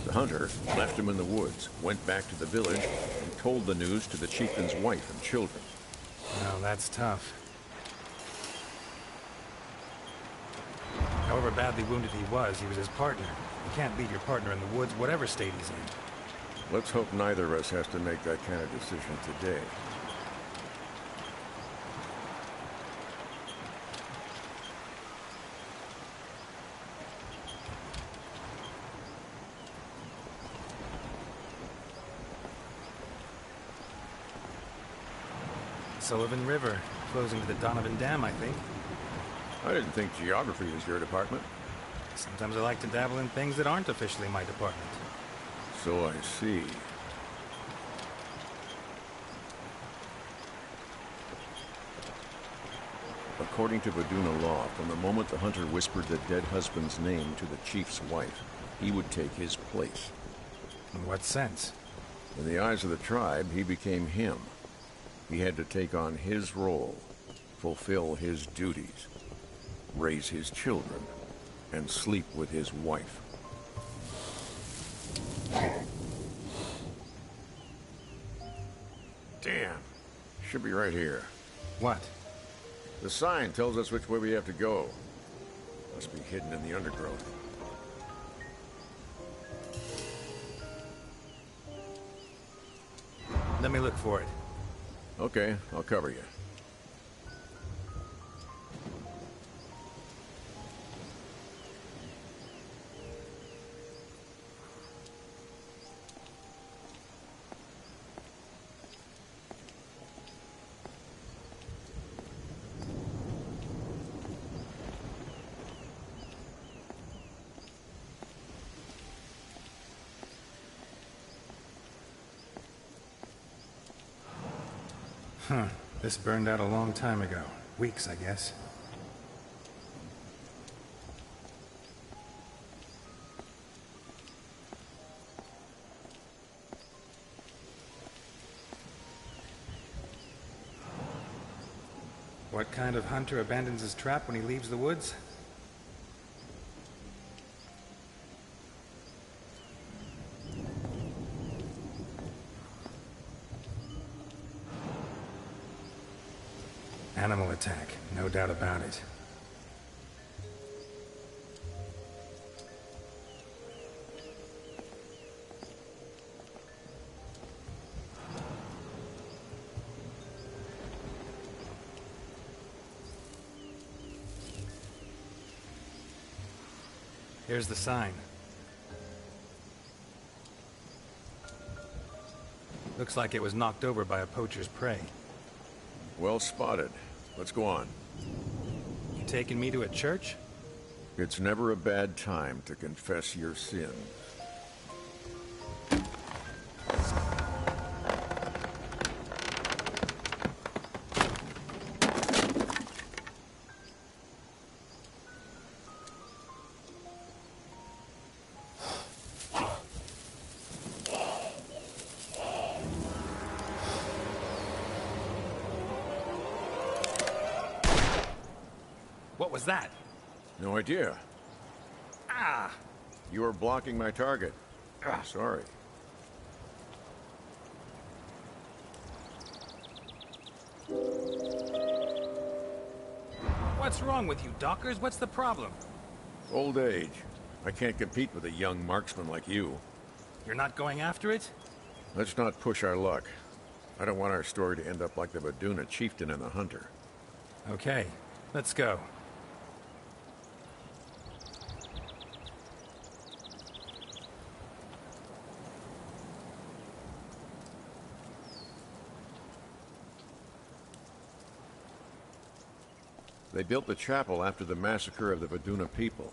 The hunter left him in the woods, went back to the village, and told the news to the chieftain's wife and children.
Well, that's tough. However badly wounded he was his partner. You can't leave your partner in the woods, whatever state he's in.
Let's hope neither of us has to make that kind of decision today.
Sullivan River, flows into the Donovan Dam, I think.
I didn't think geography was your department.
Sometimes I like to dabble in things that aren't officially my department.
So I see. According to Vaduna law, from the moment the hunter whispered the dead husband's name to the chief's wife, he would take his place.
In what sense?
In the eyes of the tribe, he became him. He had to take on his role, fulfill his duties, raise his children, and sleep with his wife. Damn. Should be right here.
What?
The sign tells us which way we have to go. Must be hidden in the undergrowth.
Let me look for it.
Okay, I'll cover you.
Huh. This burned out a long time ago. Weeks, I guess. What kind of hunter abandons his trap when he leaves the woods? Animal attack, no doubt about it. Here's the sign. Looks like it was knocked over by a poacher's prey.
Well spotted. Let's go on.
You taking me to a church?
It's never a bad time to confess your sins.
What was that?
No idea.
Ah!
You were blocking my target. Sorry.
What's wrong with you, Dockers? What's the problem?
Old age. I can't compete with a young marksman like you.
You're not going after it?
Let's not push our luck. I don't want our story to end up like the Vaduna chieftain and the hunter.
Okay, let's go.
They built the chapel after the massacre of the Vaduna people.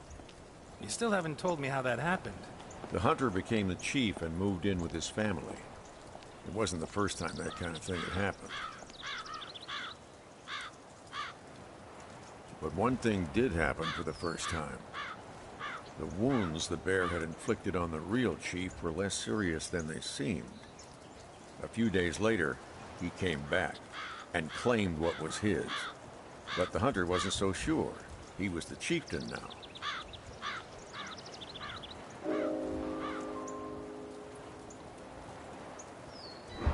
You still haven't told me how that happened.
The hunter became the chief and moved in with his family. It wasn't the first time that kind of thing had happened. But one thing did happen for the first time. The wounds the bear had inflicted on the real chief were less serious than they seemed. A few days later, he came back and claimed what was his. But the hunter wasn't so sure. He was the chieftain now.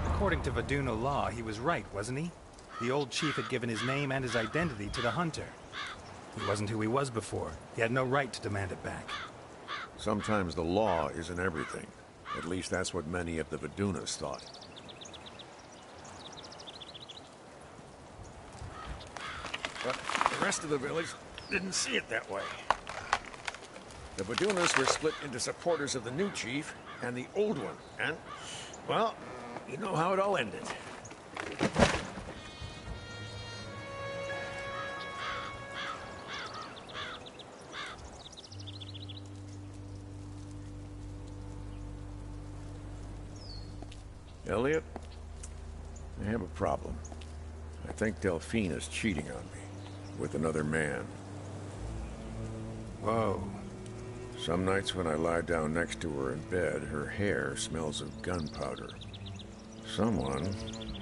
According to Vaduna law, he was right, wasn't he? The old chief had given his name and his identity to the hunter. He wasn't who he was before. He had no right to demand it back.
Sometimes the law isn't everything. At least that's what many of the Vidunas thought. But the rest of the village didn't see it that way. The Vidunas were split into supporters of the new chief and the old one, and, well, you know how it all ended. Elliot, I have a problem. I think Delphine is cheating on me with another man.
Whoa.
Some nights when I lie down next to her in bed, her hair smells of gunpowder. Someone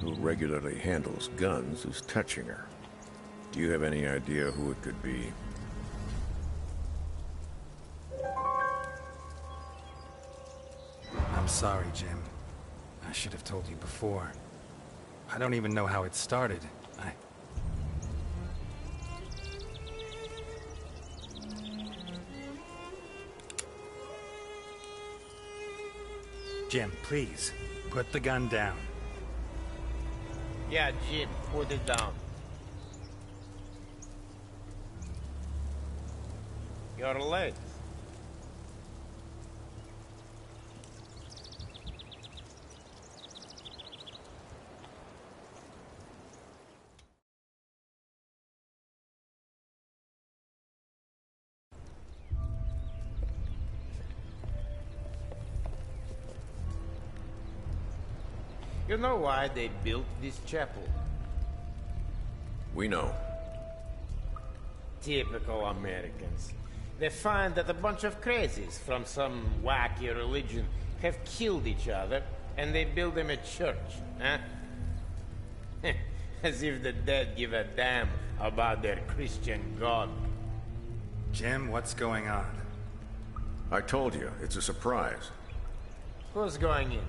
who regularly handles guns is touching her. Do you have any idea who it could be?
I'm sorry, Jim. I should have told you before. I don't even know how it started. Jim, please, put the gun down.
Yeah, Jim, put it down. You're late. You know why they built this chapel?
We know.
Typical Americans. They find that a bunch of crazies from some wacky religion have killed each other, and they build them a church, huh? As if the dead give a damn about their Christian God.
Jim, what's going on?
I told you, it's a surprise.
Who's going in?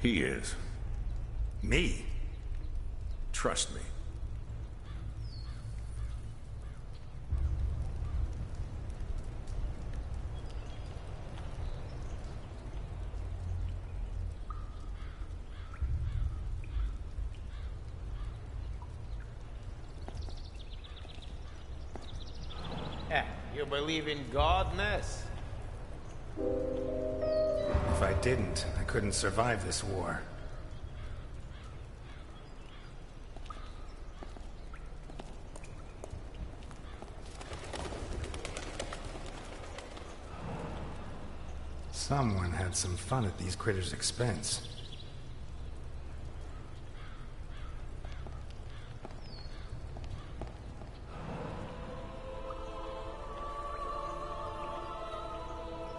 He is.
Me?
Trust me.
You believe in God, Ness?
If I didn't, I couldn't survive this war. Someone had some fun at these critters' expense.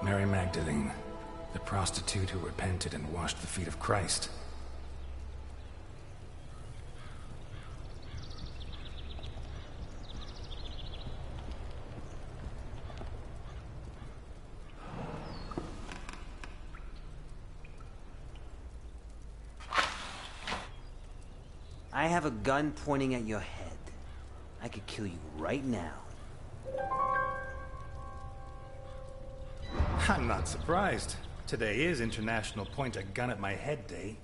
Mary Magdalene, the prostitute who repented and washed the feet of Christ.
I have a gun pointing at your head. I could kill you right now.
I'm not surprised. Today is International Point a Gun at My Head Day.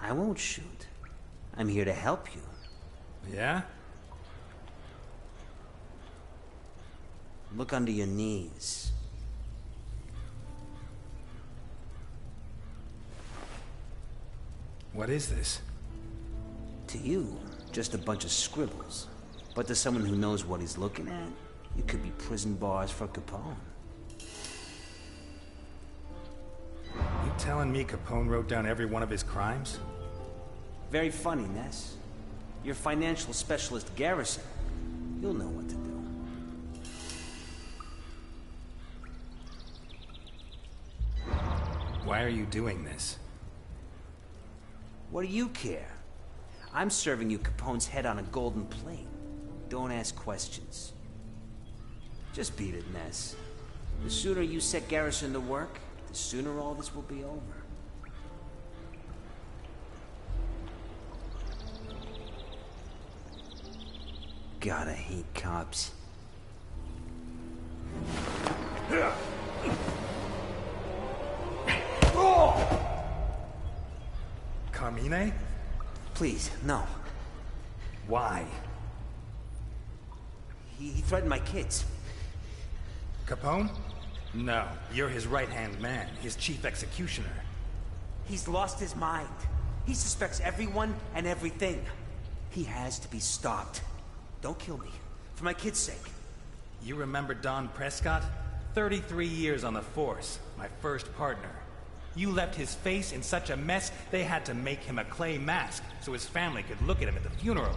I won't shoot. I'm here to help you.
Yeah?
Look under your knees.
What is this?
To you, just a bunch of scribbles. But to someone who knows what he's looking at, it could be prison bars for Capone.
You telling me Capone wrote down every one of his crimes?
Very funny, Ness. Your financial specialist, Garrison. You'll know what to do.
Why are you doing this?
What do you care? I'm serving you Capone's head on a golden plate. Don't ask questions. Just beat it, Ness. The sooner you set Garrison to work, the sooner all this will be over. Gotta hate cops.
Carmine?
Please, no.
Why?
He threatened my kids.
Capone? No, you're his right-hand man, his chief executioner.
He's lost his mind. He suspects everyone and everything. He has to be stopped. Don't kill me. For my kids' sake.
You remember Don Prescott? 33 years on the force, my first partner. You left his face in such a mess, they had to make him a clay mask so his family could look at him at the funeral.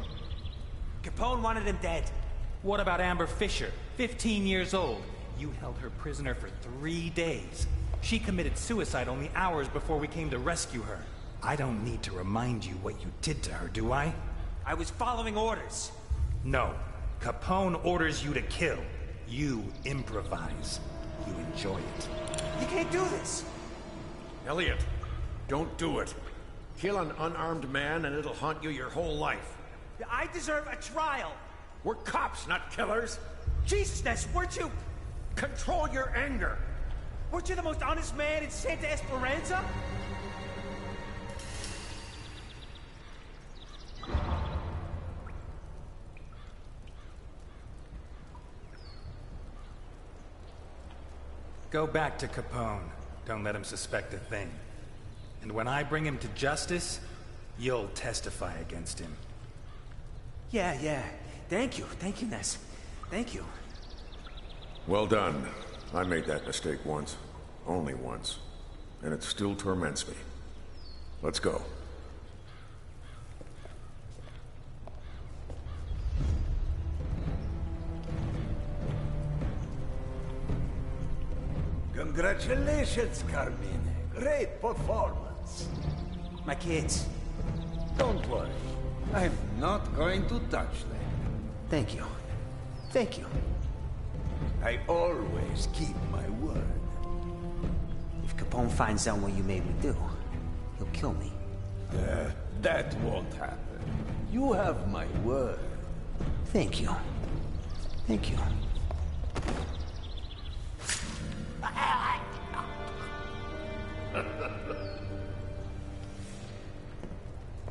Capone wanted him dead.
What about Amber Fisher, 15 years old? You held her prisoner for 3 days. She committed suicide only hours before we came to rescue her. I don't need to remind you what you did to her, do I?
I was following orders.
No. Capone orders you to kill. You improvise. You enjoy it.
You can't do this.
Elliot, don't do it. Kill an unarmed man and it'll haunt you your whole life.
I deserve a trial.
We're cops, not killers.
Jesus, Ness, weren't you...
Control your anger.
Weren't you the most honest man in Santa Esperanza?
Go back to Capone. Don't let him suspect a thing. And when I bring him to justice, you'll testify against him.
Yeah. Thank you, Ness. Thank you.
Well done. I made that mistake once. Only once. And it still torments me. Let's go.
Congratulations, Carmine. Great performance.
My kids.
Don't worry. I'm not going to touch them.
Thank you.
I always keep my word.
If Capone finds out what you made me do, he'll kill me.
That won't happen. You have my word.
Thank you.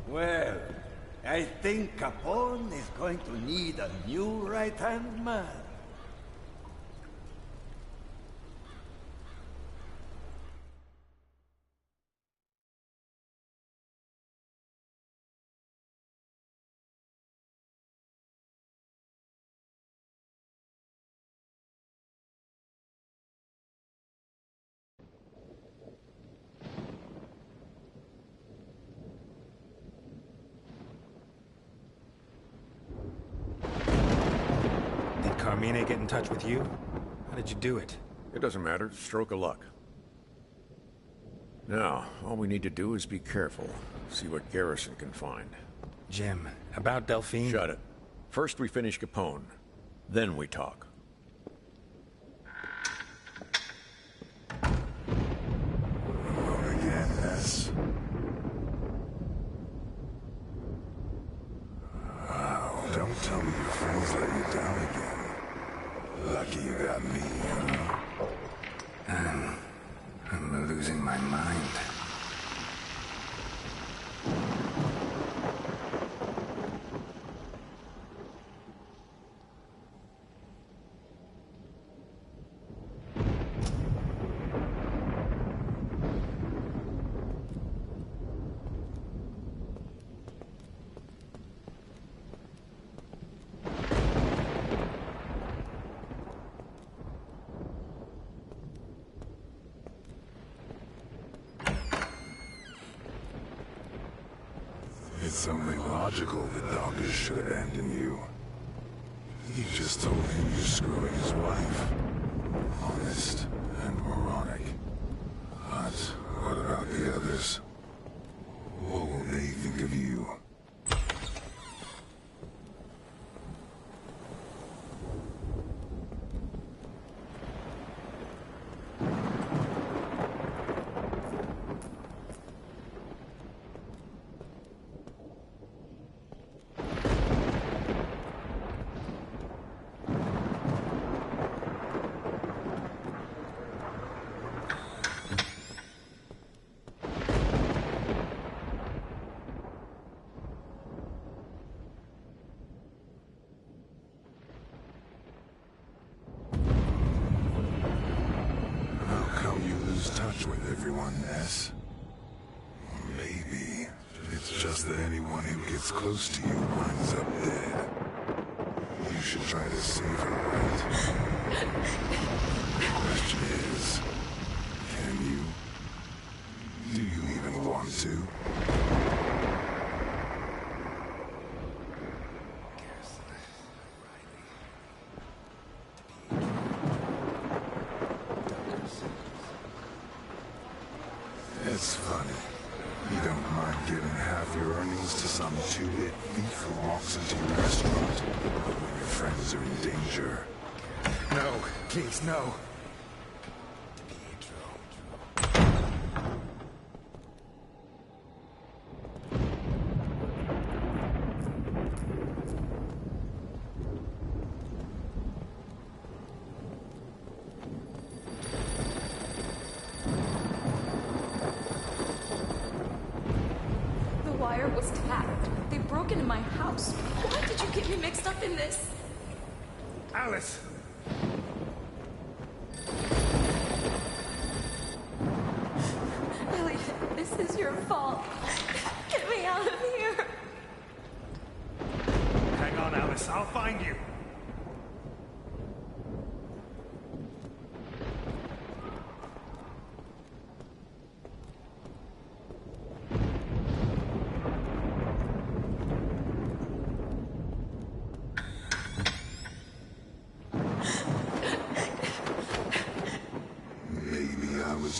Well, I think Capone is going to need a new right-hand man.
Carmine get in touch with you? How did you do it?
It doesn't matter. Stroke of luck. Now, all we need to do is be careful. See what Garrison can find.
Jim, about Delphine...
Shut it. First we finish Capone. Then we talk.
Again, Ness. Wow, don't tell me your friends let you down again. Lucky you got me, huh? I'm losing my mind. It's only logical that doctors should abandon you. He just told him you're screwing his wife. Honest and moronic. But what about the others? What will they think of you? lose touch with everyone, S? Maybe it's just that anyone who gets close to you winds up dead. You should try to save her, right? The question is, can you? Do you even want to? It's funny. You don't mind giving half your earnings to some two-bit thief who walks into your restaurant when your friends are in danger.
No, please, no.
Was tapped. They broke into my house. Why did you get me mixed up in this?
Alice!
Elliot, this is your fault. Get me out of here.
Hang on, Alice. I'll find you.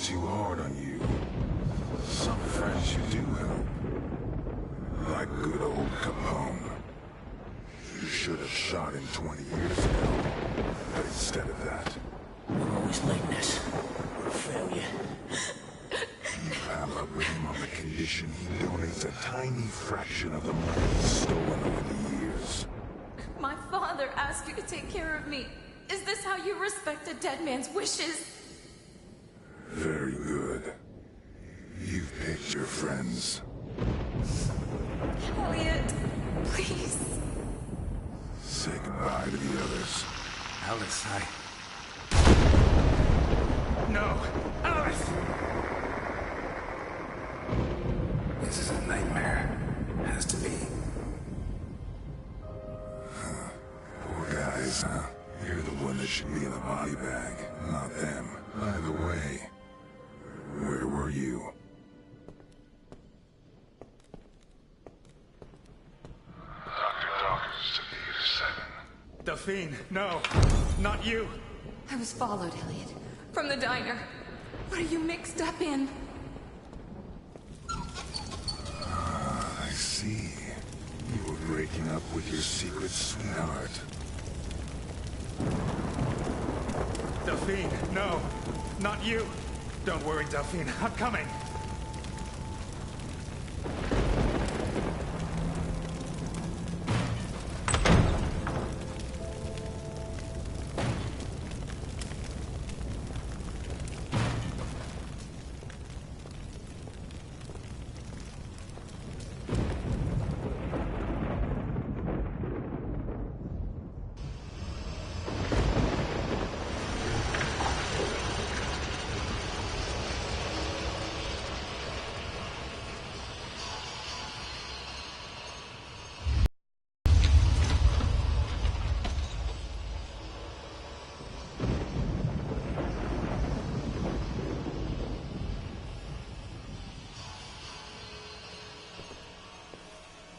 Too hard on you. Some friends you do help. Like good old Capone. You should have shot him 20 years ago. But instead of that...
We're always like this. We're a failure.
You pal up with him on the condition he donates a tiny fraction of the money he's stolen over the years.
My father asked you to take care of me. Is this how you respect a dead man's wishes?
Very good. You've picked your friends.
Elliot, please.
Say goodbye to the others.
Alice, No! Alice! This is a nightmare. Has to be.
Poor guys, huh? You're the one that should be in the body bag, not them. By the way, where were you?
Dr. Dawkins to Theater 7.
Delphine, no! Not you!
I was followed, Elliot. From the diner. What are you mixed up in?
I see. You were breaking up with your secret sweetheart.
Delphine, no! Not you! Don't worry, Delphine. I'm coming!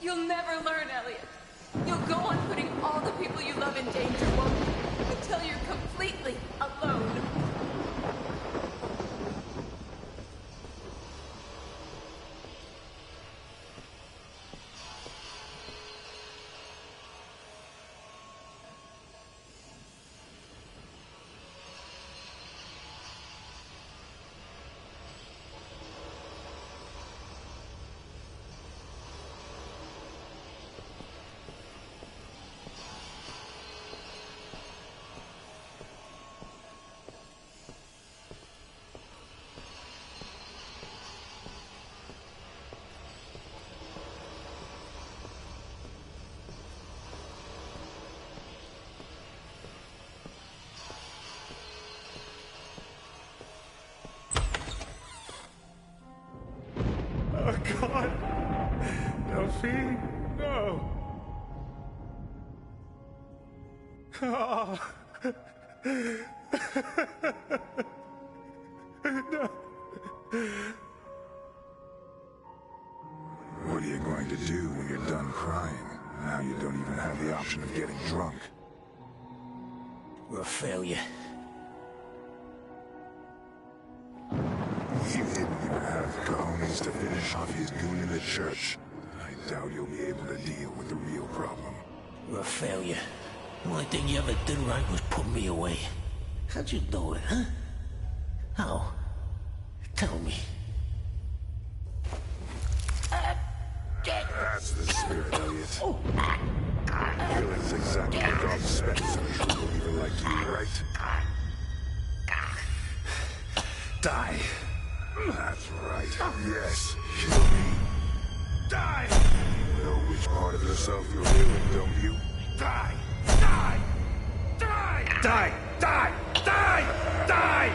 You'll never learn, Elliot. You'll go on putting all the people you love in danger, won't you? Until you're completely alone.
on! Delphine, no! Oh. No.
What are you going to do when you're done crying? Now you don't even have the option of getting drunk.
We're a failure.
You didn't even have the cojones to finish off his goon in the church. I doubt you'll be able to deal with the real problem.
We're a failure. The only thing you ever did right was put me away. How'd you do it, huh? How? Tell me.
That's the spirit, Elliot. Killing's exactly what God expects of a true believer like you, right?
Die.
That's right. Yes. Kill me.
Die!
You know which part of yourself you're healing, don't you?
Die! Die! Die! Die! Die! Die! Die!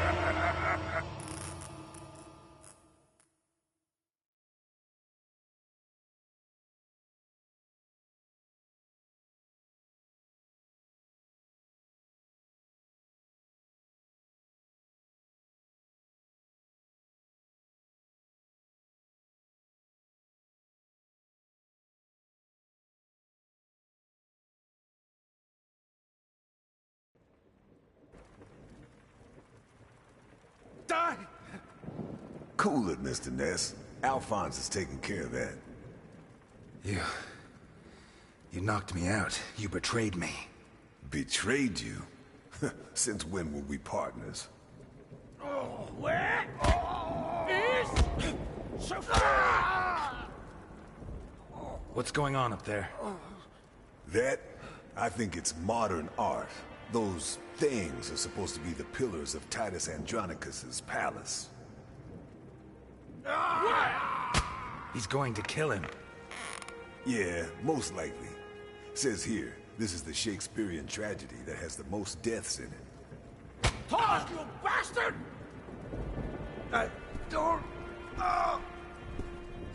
Die!
Cool it, Mr. Ness. Alphonse is taking care of that.
You knocked me out. You betrayed me.
Betrayed you? Since when were we partners?
Oh, where is
What's going on up there?
That? I think it's modern art. Those things are supposed to be the pillars of Titus Andronicus's palace.
He's going to kill him.
Yeah, most likely. Says here, this is the Shakespearean tragedy that has the most deaths in it.
Toss, you bastard!
I don't...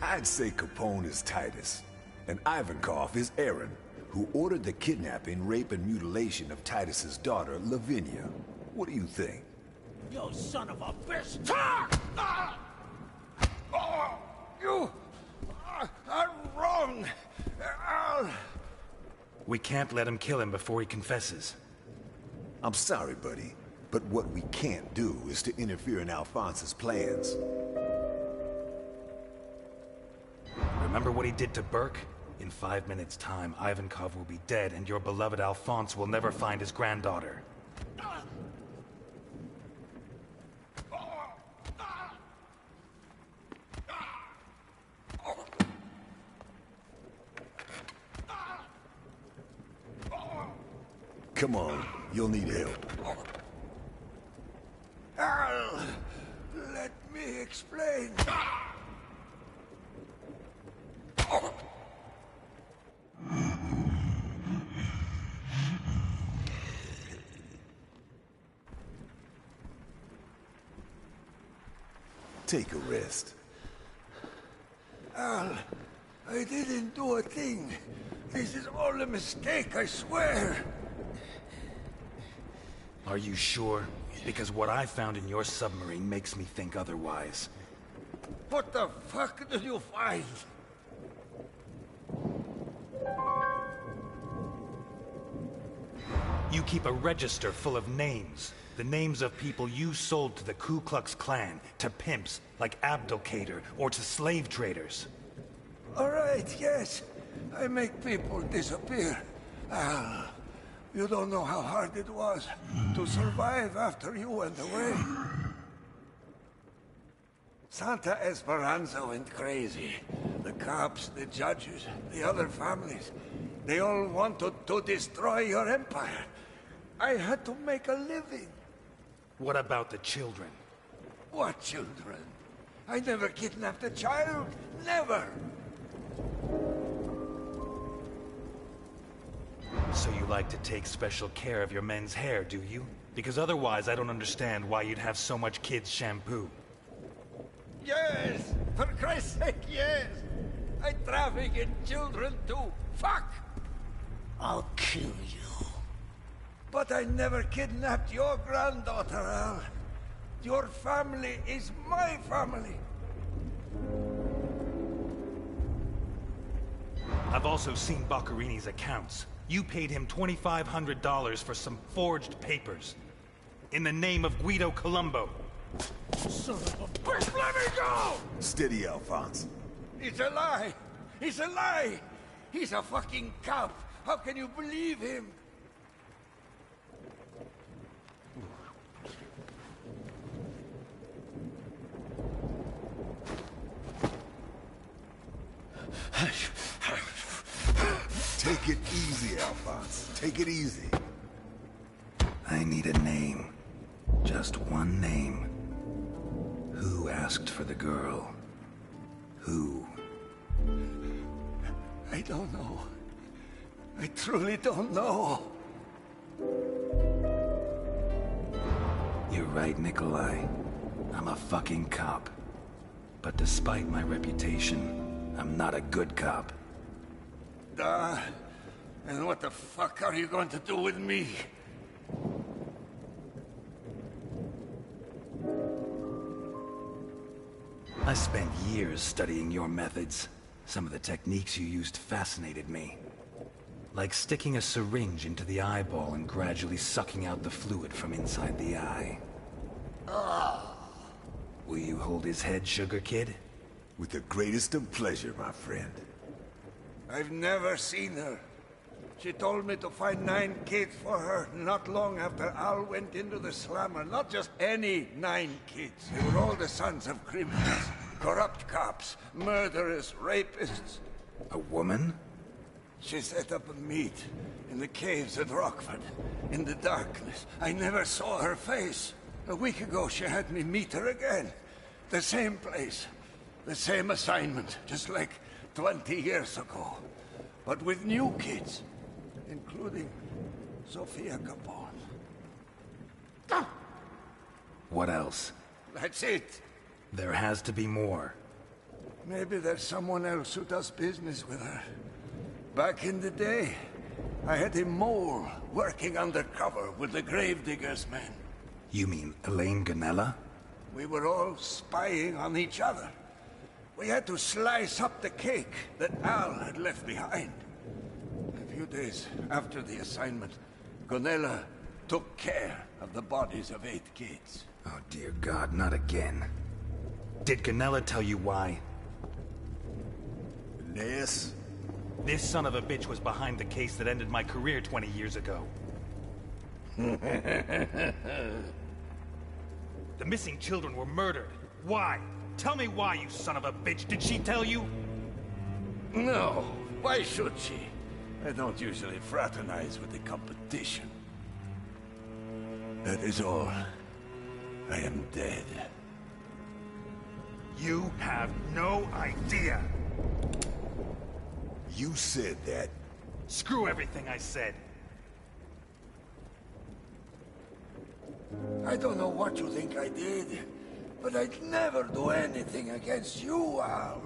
I'd say Capone is Titus, and Ivankov is Aaron, who ordered the kidnapping, rape, and mutilation of Titus's daughter, Lavinia. What do you think?
You son of a bitch! Talk! You are wrong.
We can't let him kill him before he confesses.
I'm sorry, buddy, but what we can't do is to interfere in Alphonse's plans.
Remember what he did to Burke? In 5 minutes' time, Ivankov will be dead, and your beloved Alphonse will never find his granddaughter.
Come on, you'll need help.
Al, let me explain.
Take a rest.
Al, I didn't do a thing. This is all a mistake, I swear.
Are you sure? Because what I found in your submarine makes me think otherwise.
What the fuck did you find?
You keep a register full of names. The names of people you sold to the Ku Klux Klan, to pimps like Abdelkader, or to slave traders.
All right, yes. I make people disappear. Al, you don't know how hard it was to survive after you went away. Santa Esperanza went crazy. The cops, the judges, the other families, they all wanted to destroy your empire. I had to make a living.
What about the children?
What children? I never kidnapped a child. Never.
So you like to take special care of your men's hair, do you? Because otherwise I don't understand why you'd have so much kids' shampoo.
Yes! For Christ's sake, yes! I traffic in children too. Fuck!
I'll kill you.
But I never kidnapped your granddaughter, Al. Your family is my family.
I've also seen Boccarini's accounts. You paid him $2,500 for some forged papers. In the name of Guido Colombo.
Son of a bitch, let me go!
Steady, Alphonse.
It's a lie! It's a lie! He's a fucking cop! How can you believe him?
Take it easy, Alphonse. Take it easy.
I need a name. Just one name. Who asked for the girl? Who?
I don't know. I truly don't know.
You're right, Nikolai. I'm a fucking cop. But despite my reputation, I'm not a good cop.
And what the fuck are you going to do with me?
I spent years studying your methods. Some of the techniques you used fascinated me. Like sticking a syringe into the eyeball and gradually sucking out the fluid from inside the eye. Will you hold his head, Sugar Kid?
With the greatest of pleasure, my friend.
I've never seen her. She told me to find 9 kids for her not long after Al went into the slammer. Not just any 9 kids. They were all the sons of criminals. Corrupt cops, murderers, rapists.
A woman?
She set up a meet in the caves at Rockford. In the darkness. I never saw her face. A week ago she had me meet her again. The same place. The same assignment. Just like 20 years ago. But with new kids. Including Sofia Capone.
What else?
That's it.
There has to be more.
Maybe there's someone else who does business with her. Back in the day, I had a mole working undercover with the Gravediggers men.
You mean Elaine Ganella?
We were all spying on each other. We had to slice up the cake that Al had left behind. A few days after the assignment, Ganella took care of the bodies of 8 kids.
Oh dear God, not again. Did Ganella tell you why?
Yes?
This son of a bitch was behind the case that ended my career 20 years ago. The missing children were murdered. Why? Tell me why, you son of a bitch. Did she tell you?
No. Why should she? I don't usually fraternize with the competition. That is all. I am dead.
You have no idea.
You said that.
Screw everything I said.
I don't know what you think I did, but I'd never do anything against you, Al.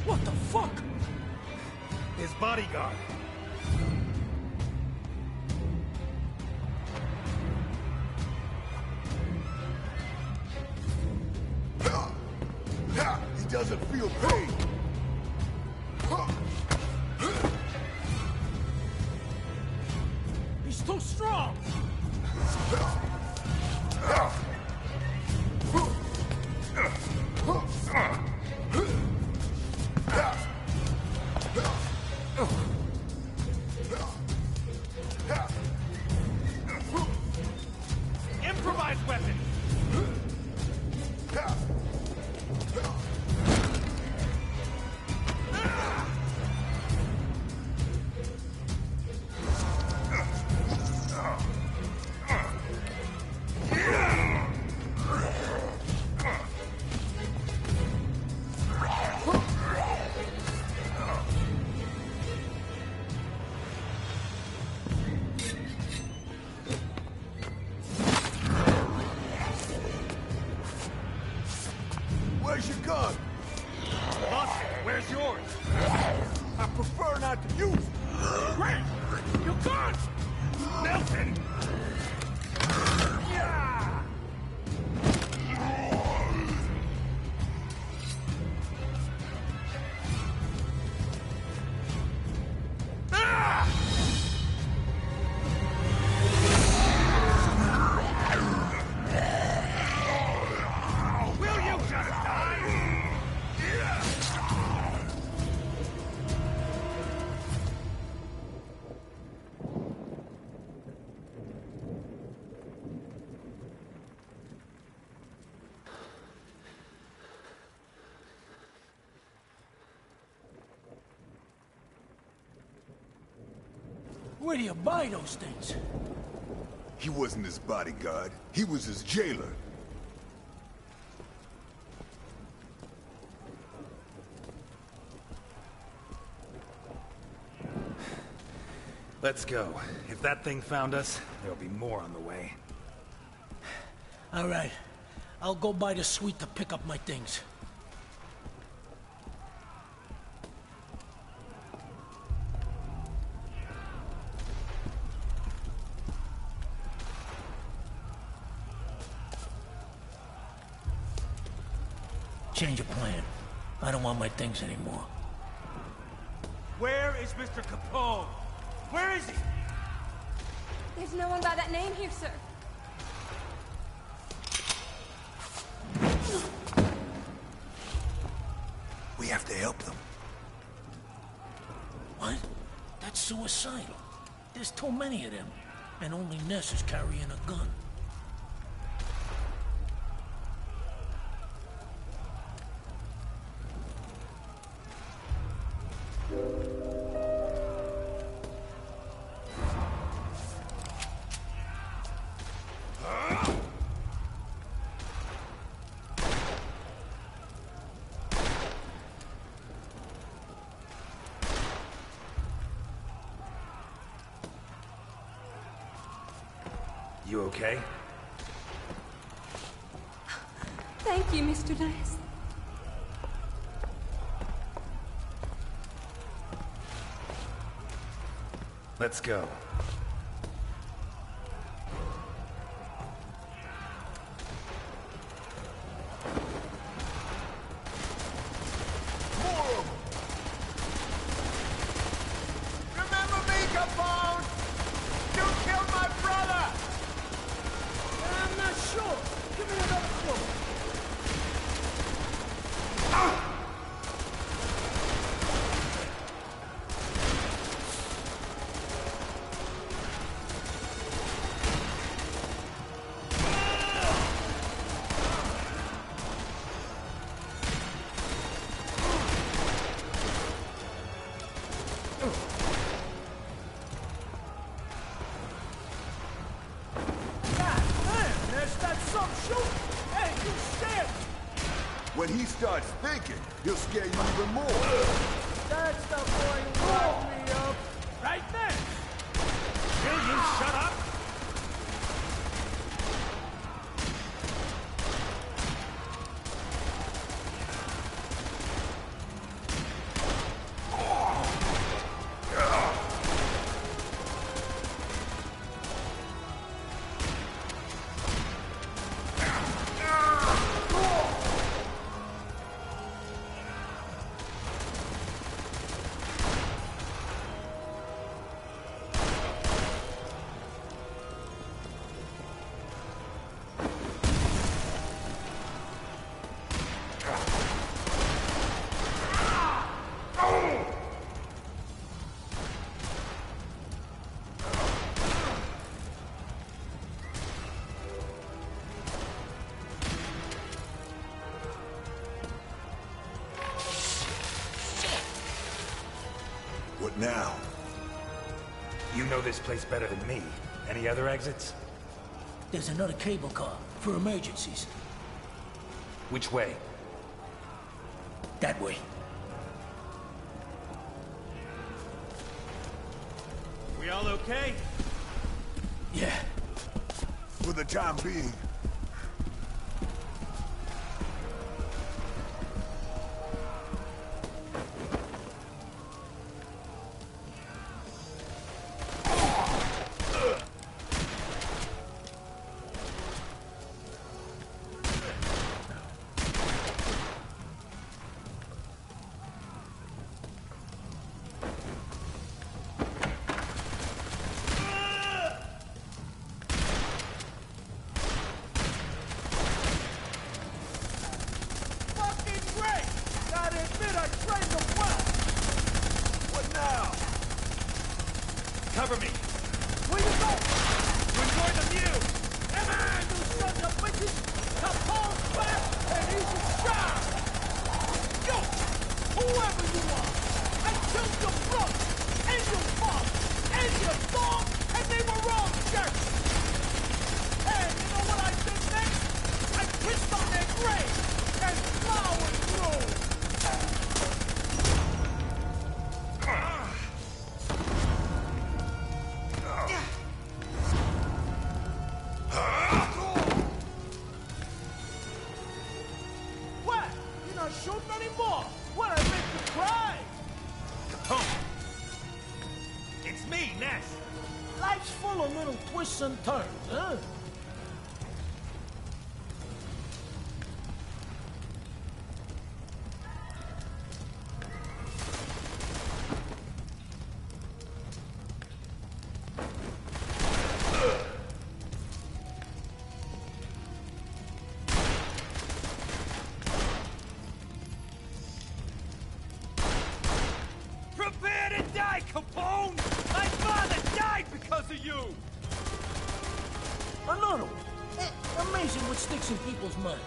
What the fuck? His bodyguard.
He doesn't feel pain.
He's too strong. Improvised weapon.
got to use it. Grant, you gone! Nelson! Yeah! Will you just die?
Where do you buy those things?
He wasn't his bodyguard. He was his jailer.
Let's go. If that thing found us, there'll be more on the way.
All right. I'll go by the suite to pick up my things. Change of plan. I don't want my things anymore.
Where is Mr. Capone? Where is he?
There's no one by that name here, sir.
We have to help them.
What? That's suicidal. There's too many of them. And only Ness is carrying a gun.
You okay?
Thank you, Mr. Ness.
Let's go.
Remember me, Capone? You killed my brother!
I'm not sure. Give me another clue.
When he starts thinking, he'll scare you even more.
That's the boy who locked me up! Right there! Will you shut up?
What now?
You know this place better than me. Any other exits?
There's another cable car for emergencies.
Which way?
That way.
We all okay?
Yeah.
For the time being.
Cover me.
Where you go?
To enjoy the view.
Come on, you sons of bitches! Capone's back, and he's a star! Yo, whoever you are, I killed your brother, and your father, and your dog, and they were wrong, jerks! And you know what I did next? I pissed on their grave, and flowers grew! What? You're not shooting anymore? What, I make you cry?
Capone. It's me, Ness.
Life's full of little twists and turns, huh?
Prepare to die, Capone! My father died because of you!
Another one. Amazing what sticks in people's minds.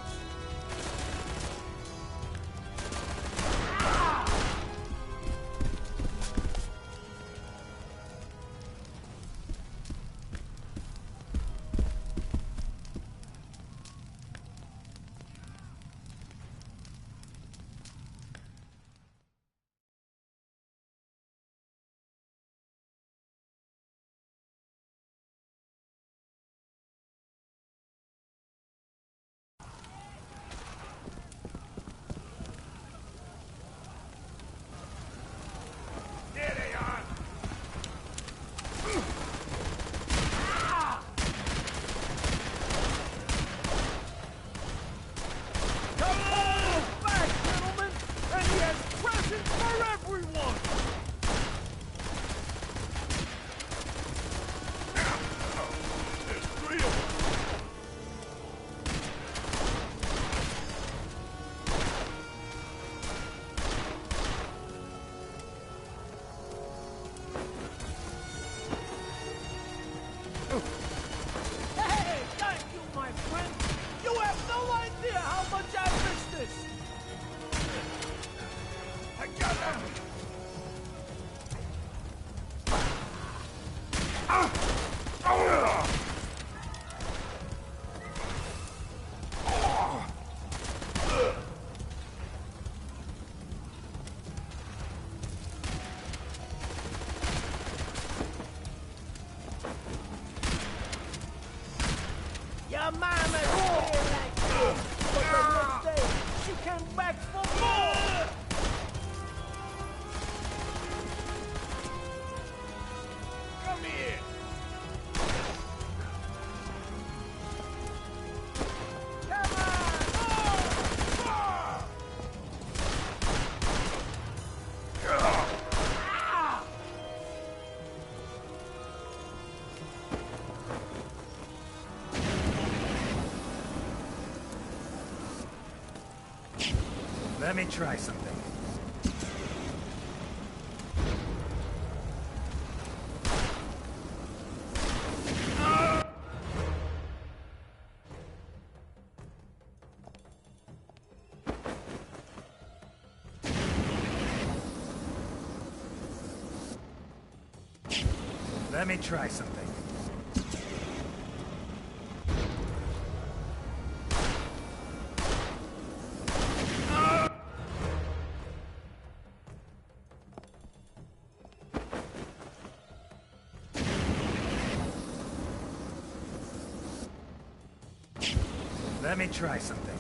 There they are!
Capone's back, gentlemen, and he has presents for everyone!
There's 3 of them!
Hey, thank you, my friend! You have no idea how much I miss this!
I got him!
Your mama's here like this, but the next day, she came back for more!
Come here!
Come on!
Let me try something. Let me try something. Let me try something.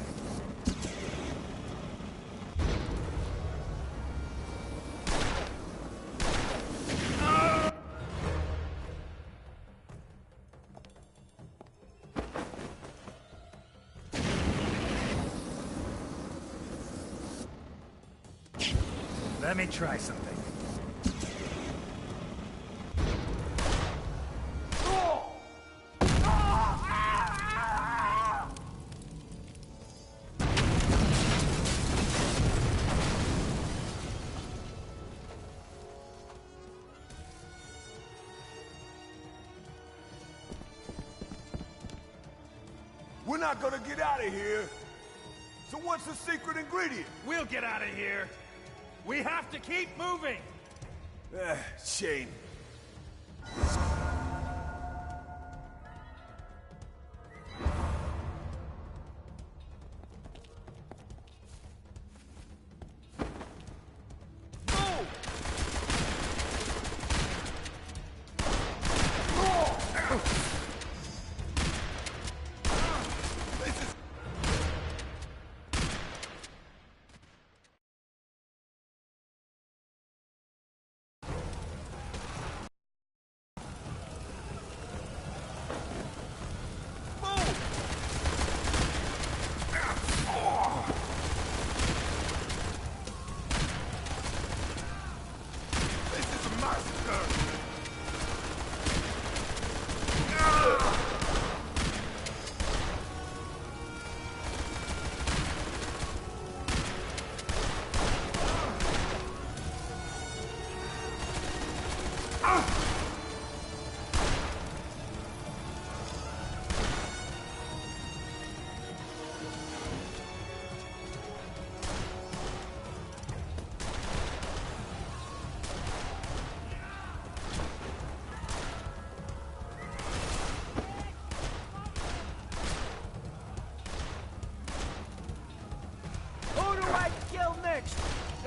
Let me try something.
We're not gonna get out of here. So what's the secret ingredient?
We'll get out of here. We have to keep moving.
Shame.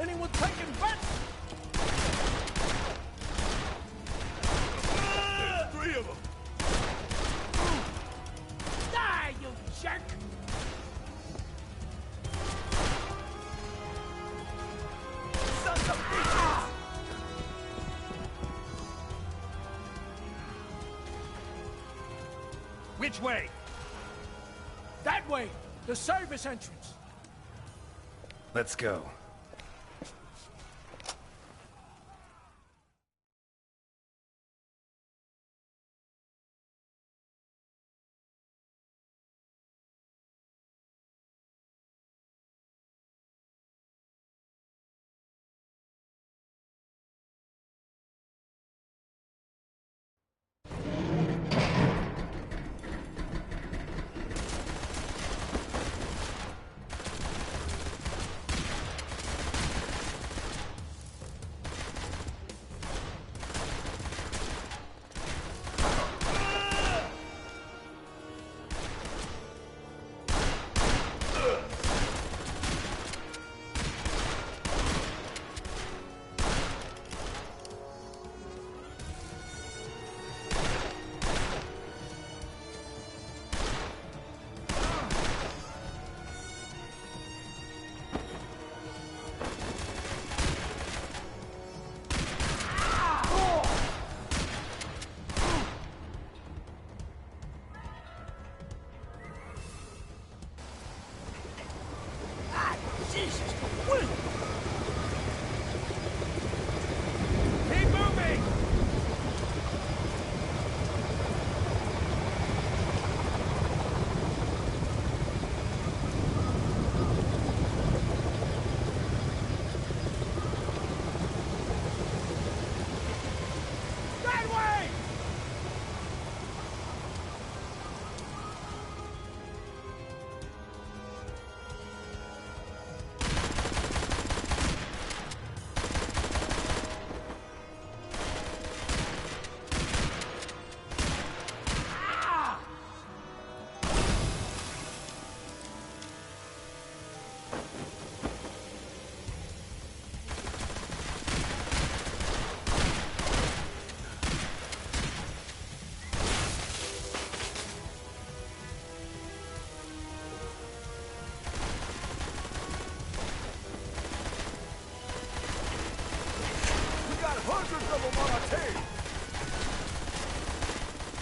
Anyone taking bets?
There's 3 of them.
Die, you jerk! Sons of bitches!
Which way?
That way! The service entrance!
Let's go.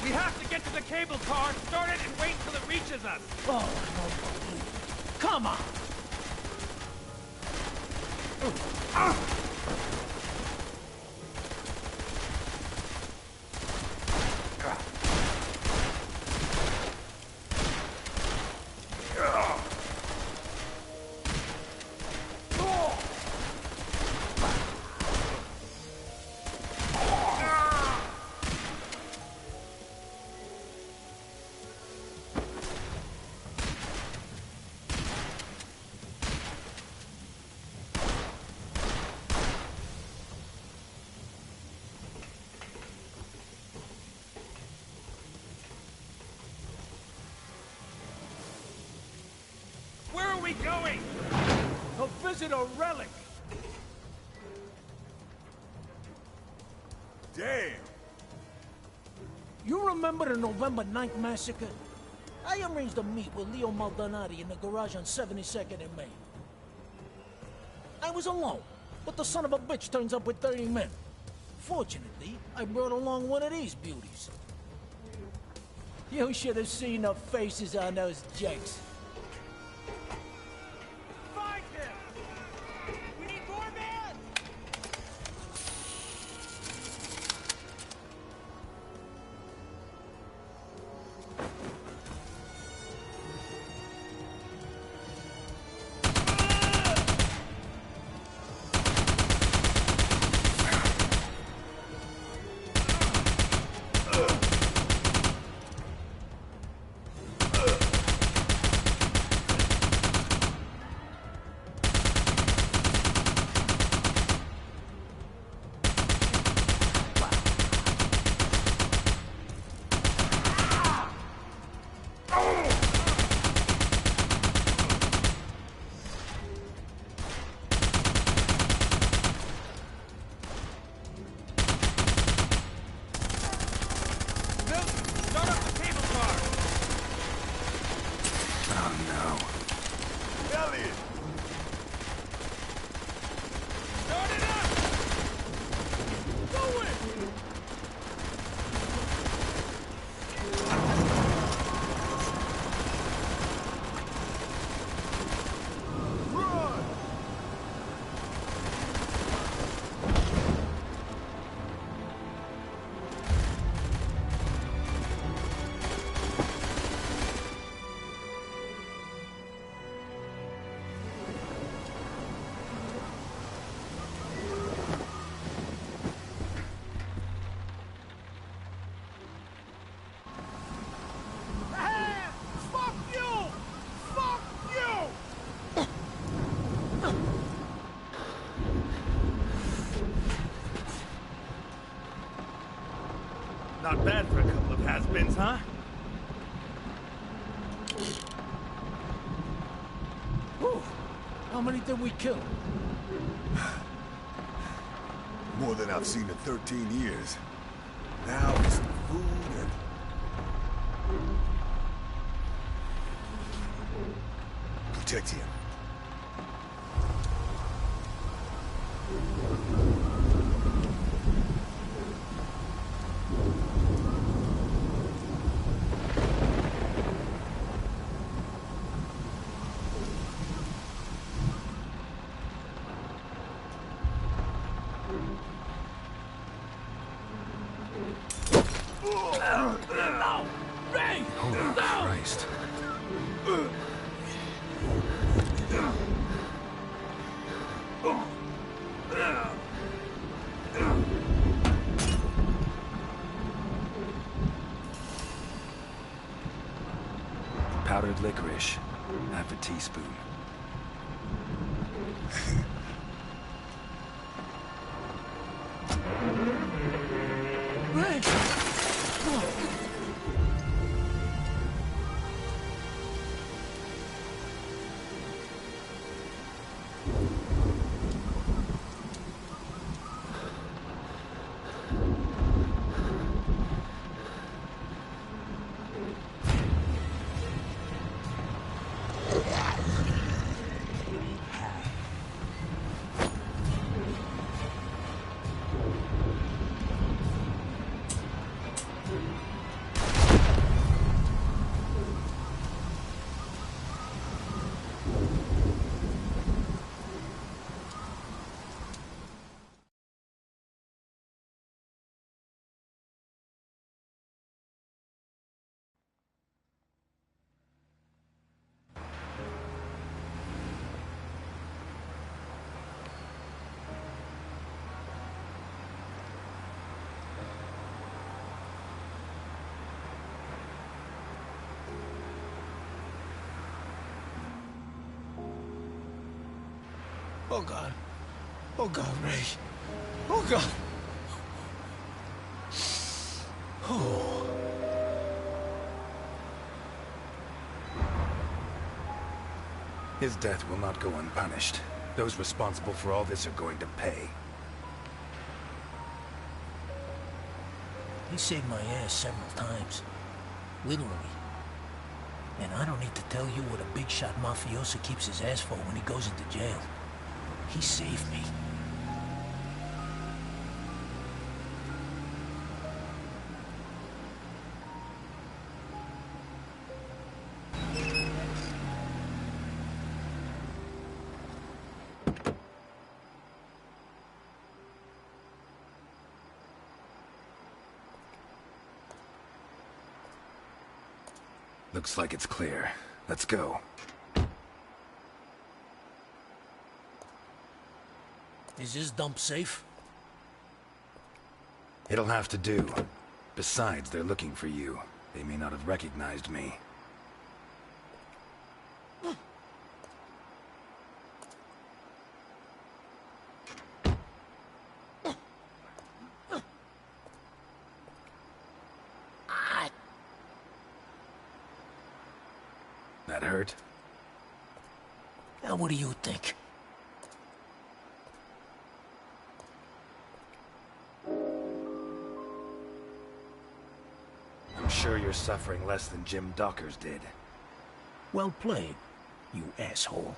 We have to get to the cable car, start it, and wait till it reaches us.
Oh, I don't believe it. Come on! makes it a relic.
Damn!
You remember the November 9th massacre? I arranged a meet with Leo Maldonati in the garage on 72nd and Main. I was alone, but the son of a bitch turns up with 30 men. Fortunately, I brought along one of these beauties. You should have seen the faces on those jakes.
Find him! We need more men! Not bad for a couple of has-beens, huh?
Whew. How many did we kill?
More than I've seen in 13 years. Now it's food and... Protect him.
Holy Christ. Powdered licorice. Half a teaspoon.
Ray! Oh God. Oh God, Ray. Oh God. Oh.
His death will not go unpunished. Those responsible for all this are going to pay.
He saved my ass several times. Literally. And I don't need to tell you what a big shot mafioso keeps his ass for when he goes into jail. He saved me.
Looks like it's clear. Let's go.
Is this dump safe?
It'll have to do. Besides, they're looking for you. They may not have recognized me. That hurt?
Now what do you think?
I'm sure you're suffering less than Jim Dockers did.
Well played, you asshole.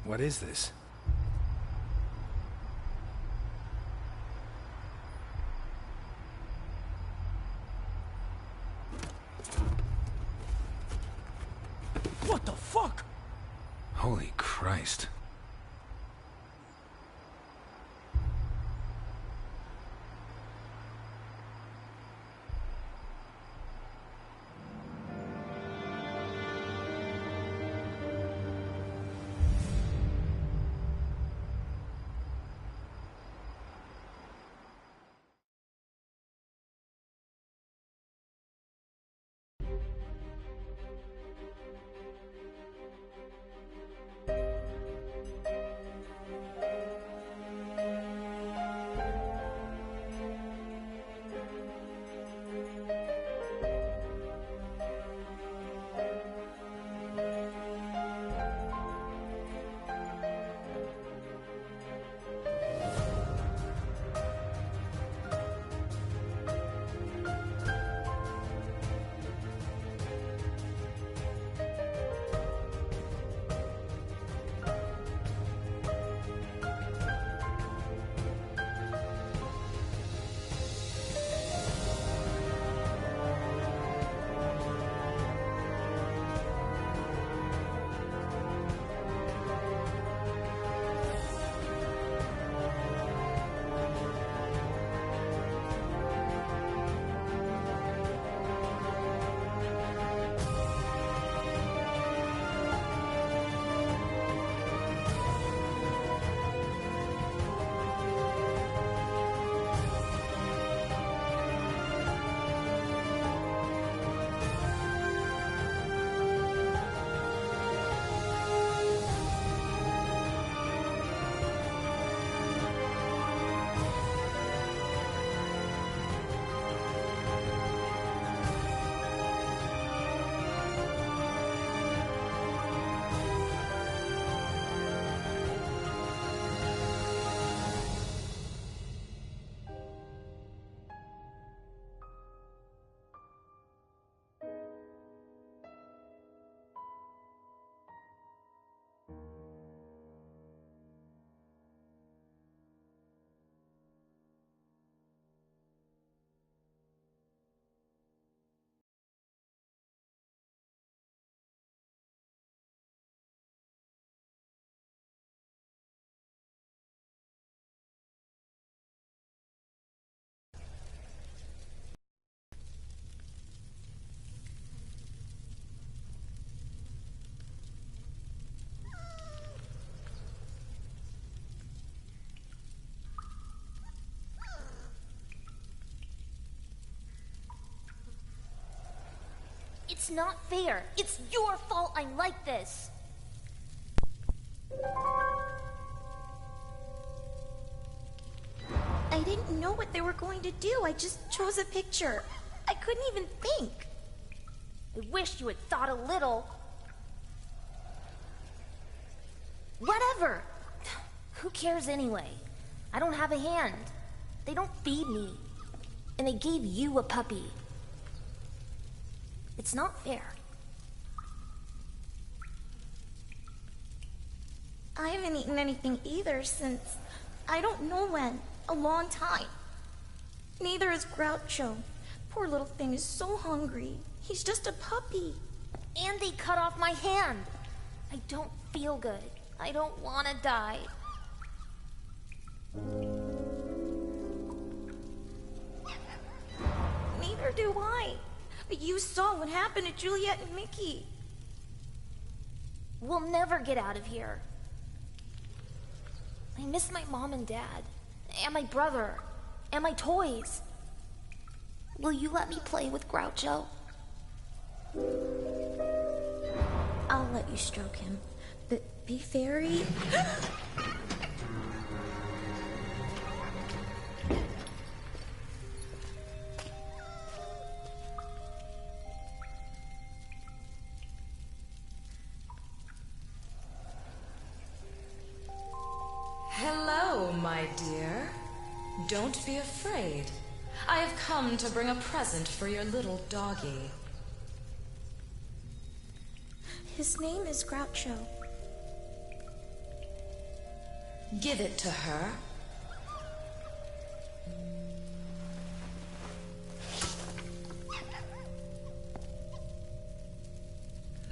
What is this?
What the fuck?
Holy Christ.
It's not fair. It's your fault I'm like this. I didn't know what they were going to do. I just chose a picture. I couldn't even think. I wish you had thought a little. Whatever. Who cares anyway? I don't have a hand. They don't feed me. And they gave you a puppy. It's not fair. I haven't eaten anything either since I don't know when. A long time. Neither is Groucho. Poor little thing is so hungry. He's just a puppy. And they cut off my hand. I don't feel good. I don't want to die. Neither do I. But you saw what happened to Juliet and Mickey. We'll never get out of here. I miss my mom and dad, and my brother, and my toys. Will you let me play with Groucho? I'll let you stroke him, but be very...
Hello, my dear. Don't be afraid. I have come to bring a present for your little doggy.
His name is Groucho.
Give it to her.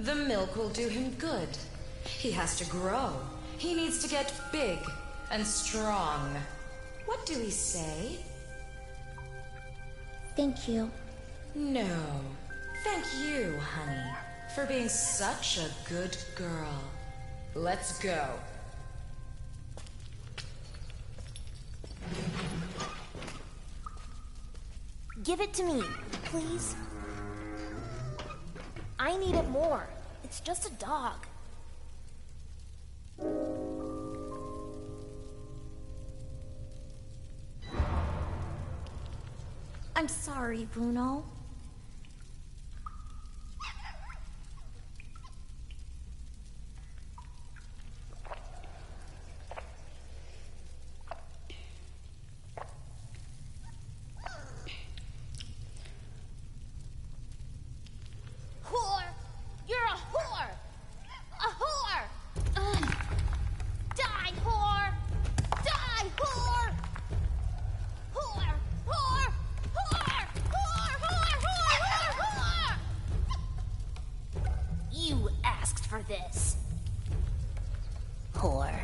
The milk will do him good. He has to grow. He needs to get big and strong. What do we say?
Thank you.
No. Thank you, honey, for being such a good girl. Let's go.
Give it to me, please. I need it more. It's just a dog. I'm sorry, Bruno. Whore! You're a whore! A whore! Die, whore! Die, whore! Whore! Whore! Whore! Whore! Whore! Whore! Whore! You asked for this. Whore.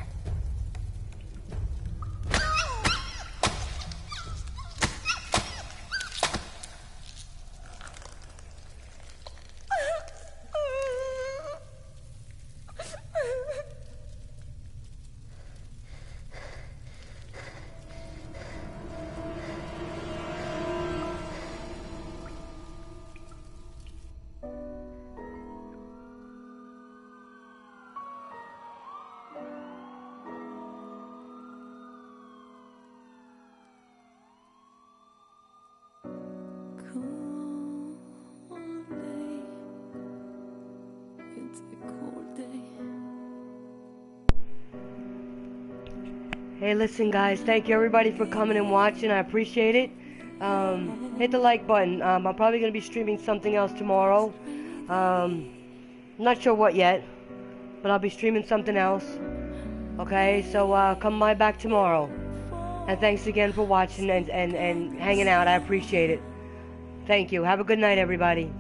Hey, listen, guys. Thank you, everybody, for coming and watching. I appreciate it. Hit the like button. I'm probably going to be streaming something else tomorrow. Not sure what yet, but I'll be streaming something else. Okay, so come by back tomorrow. And thanks again for watching and hanging out. I appreciate it. Thank you. Have a good night, everybody.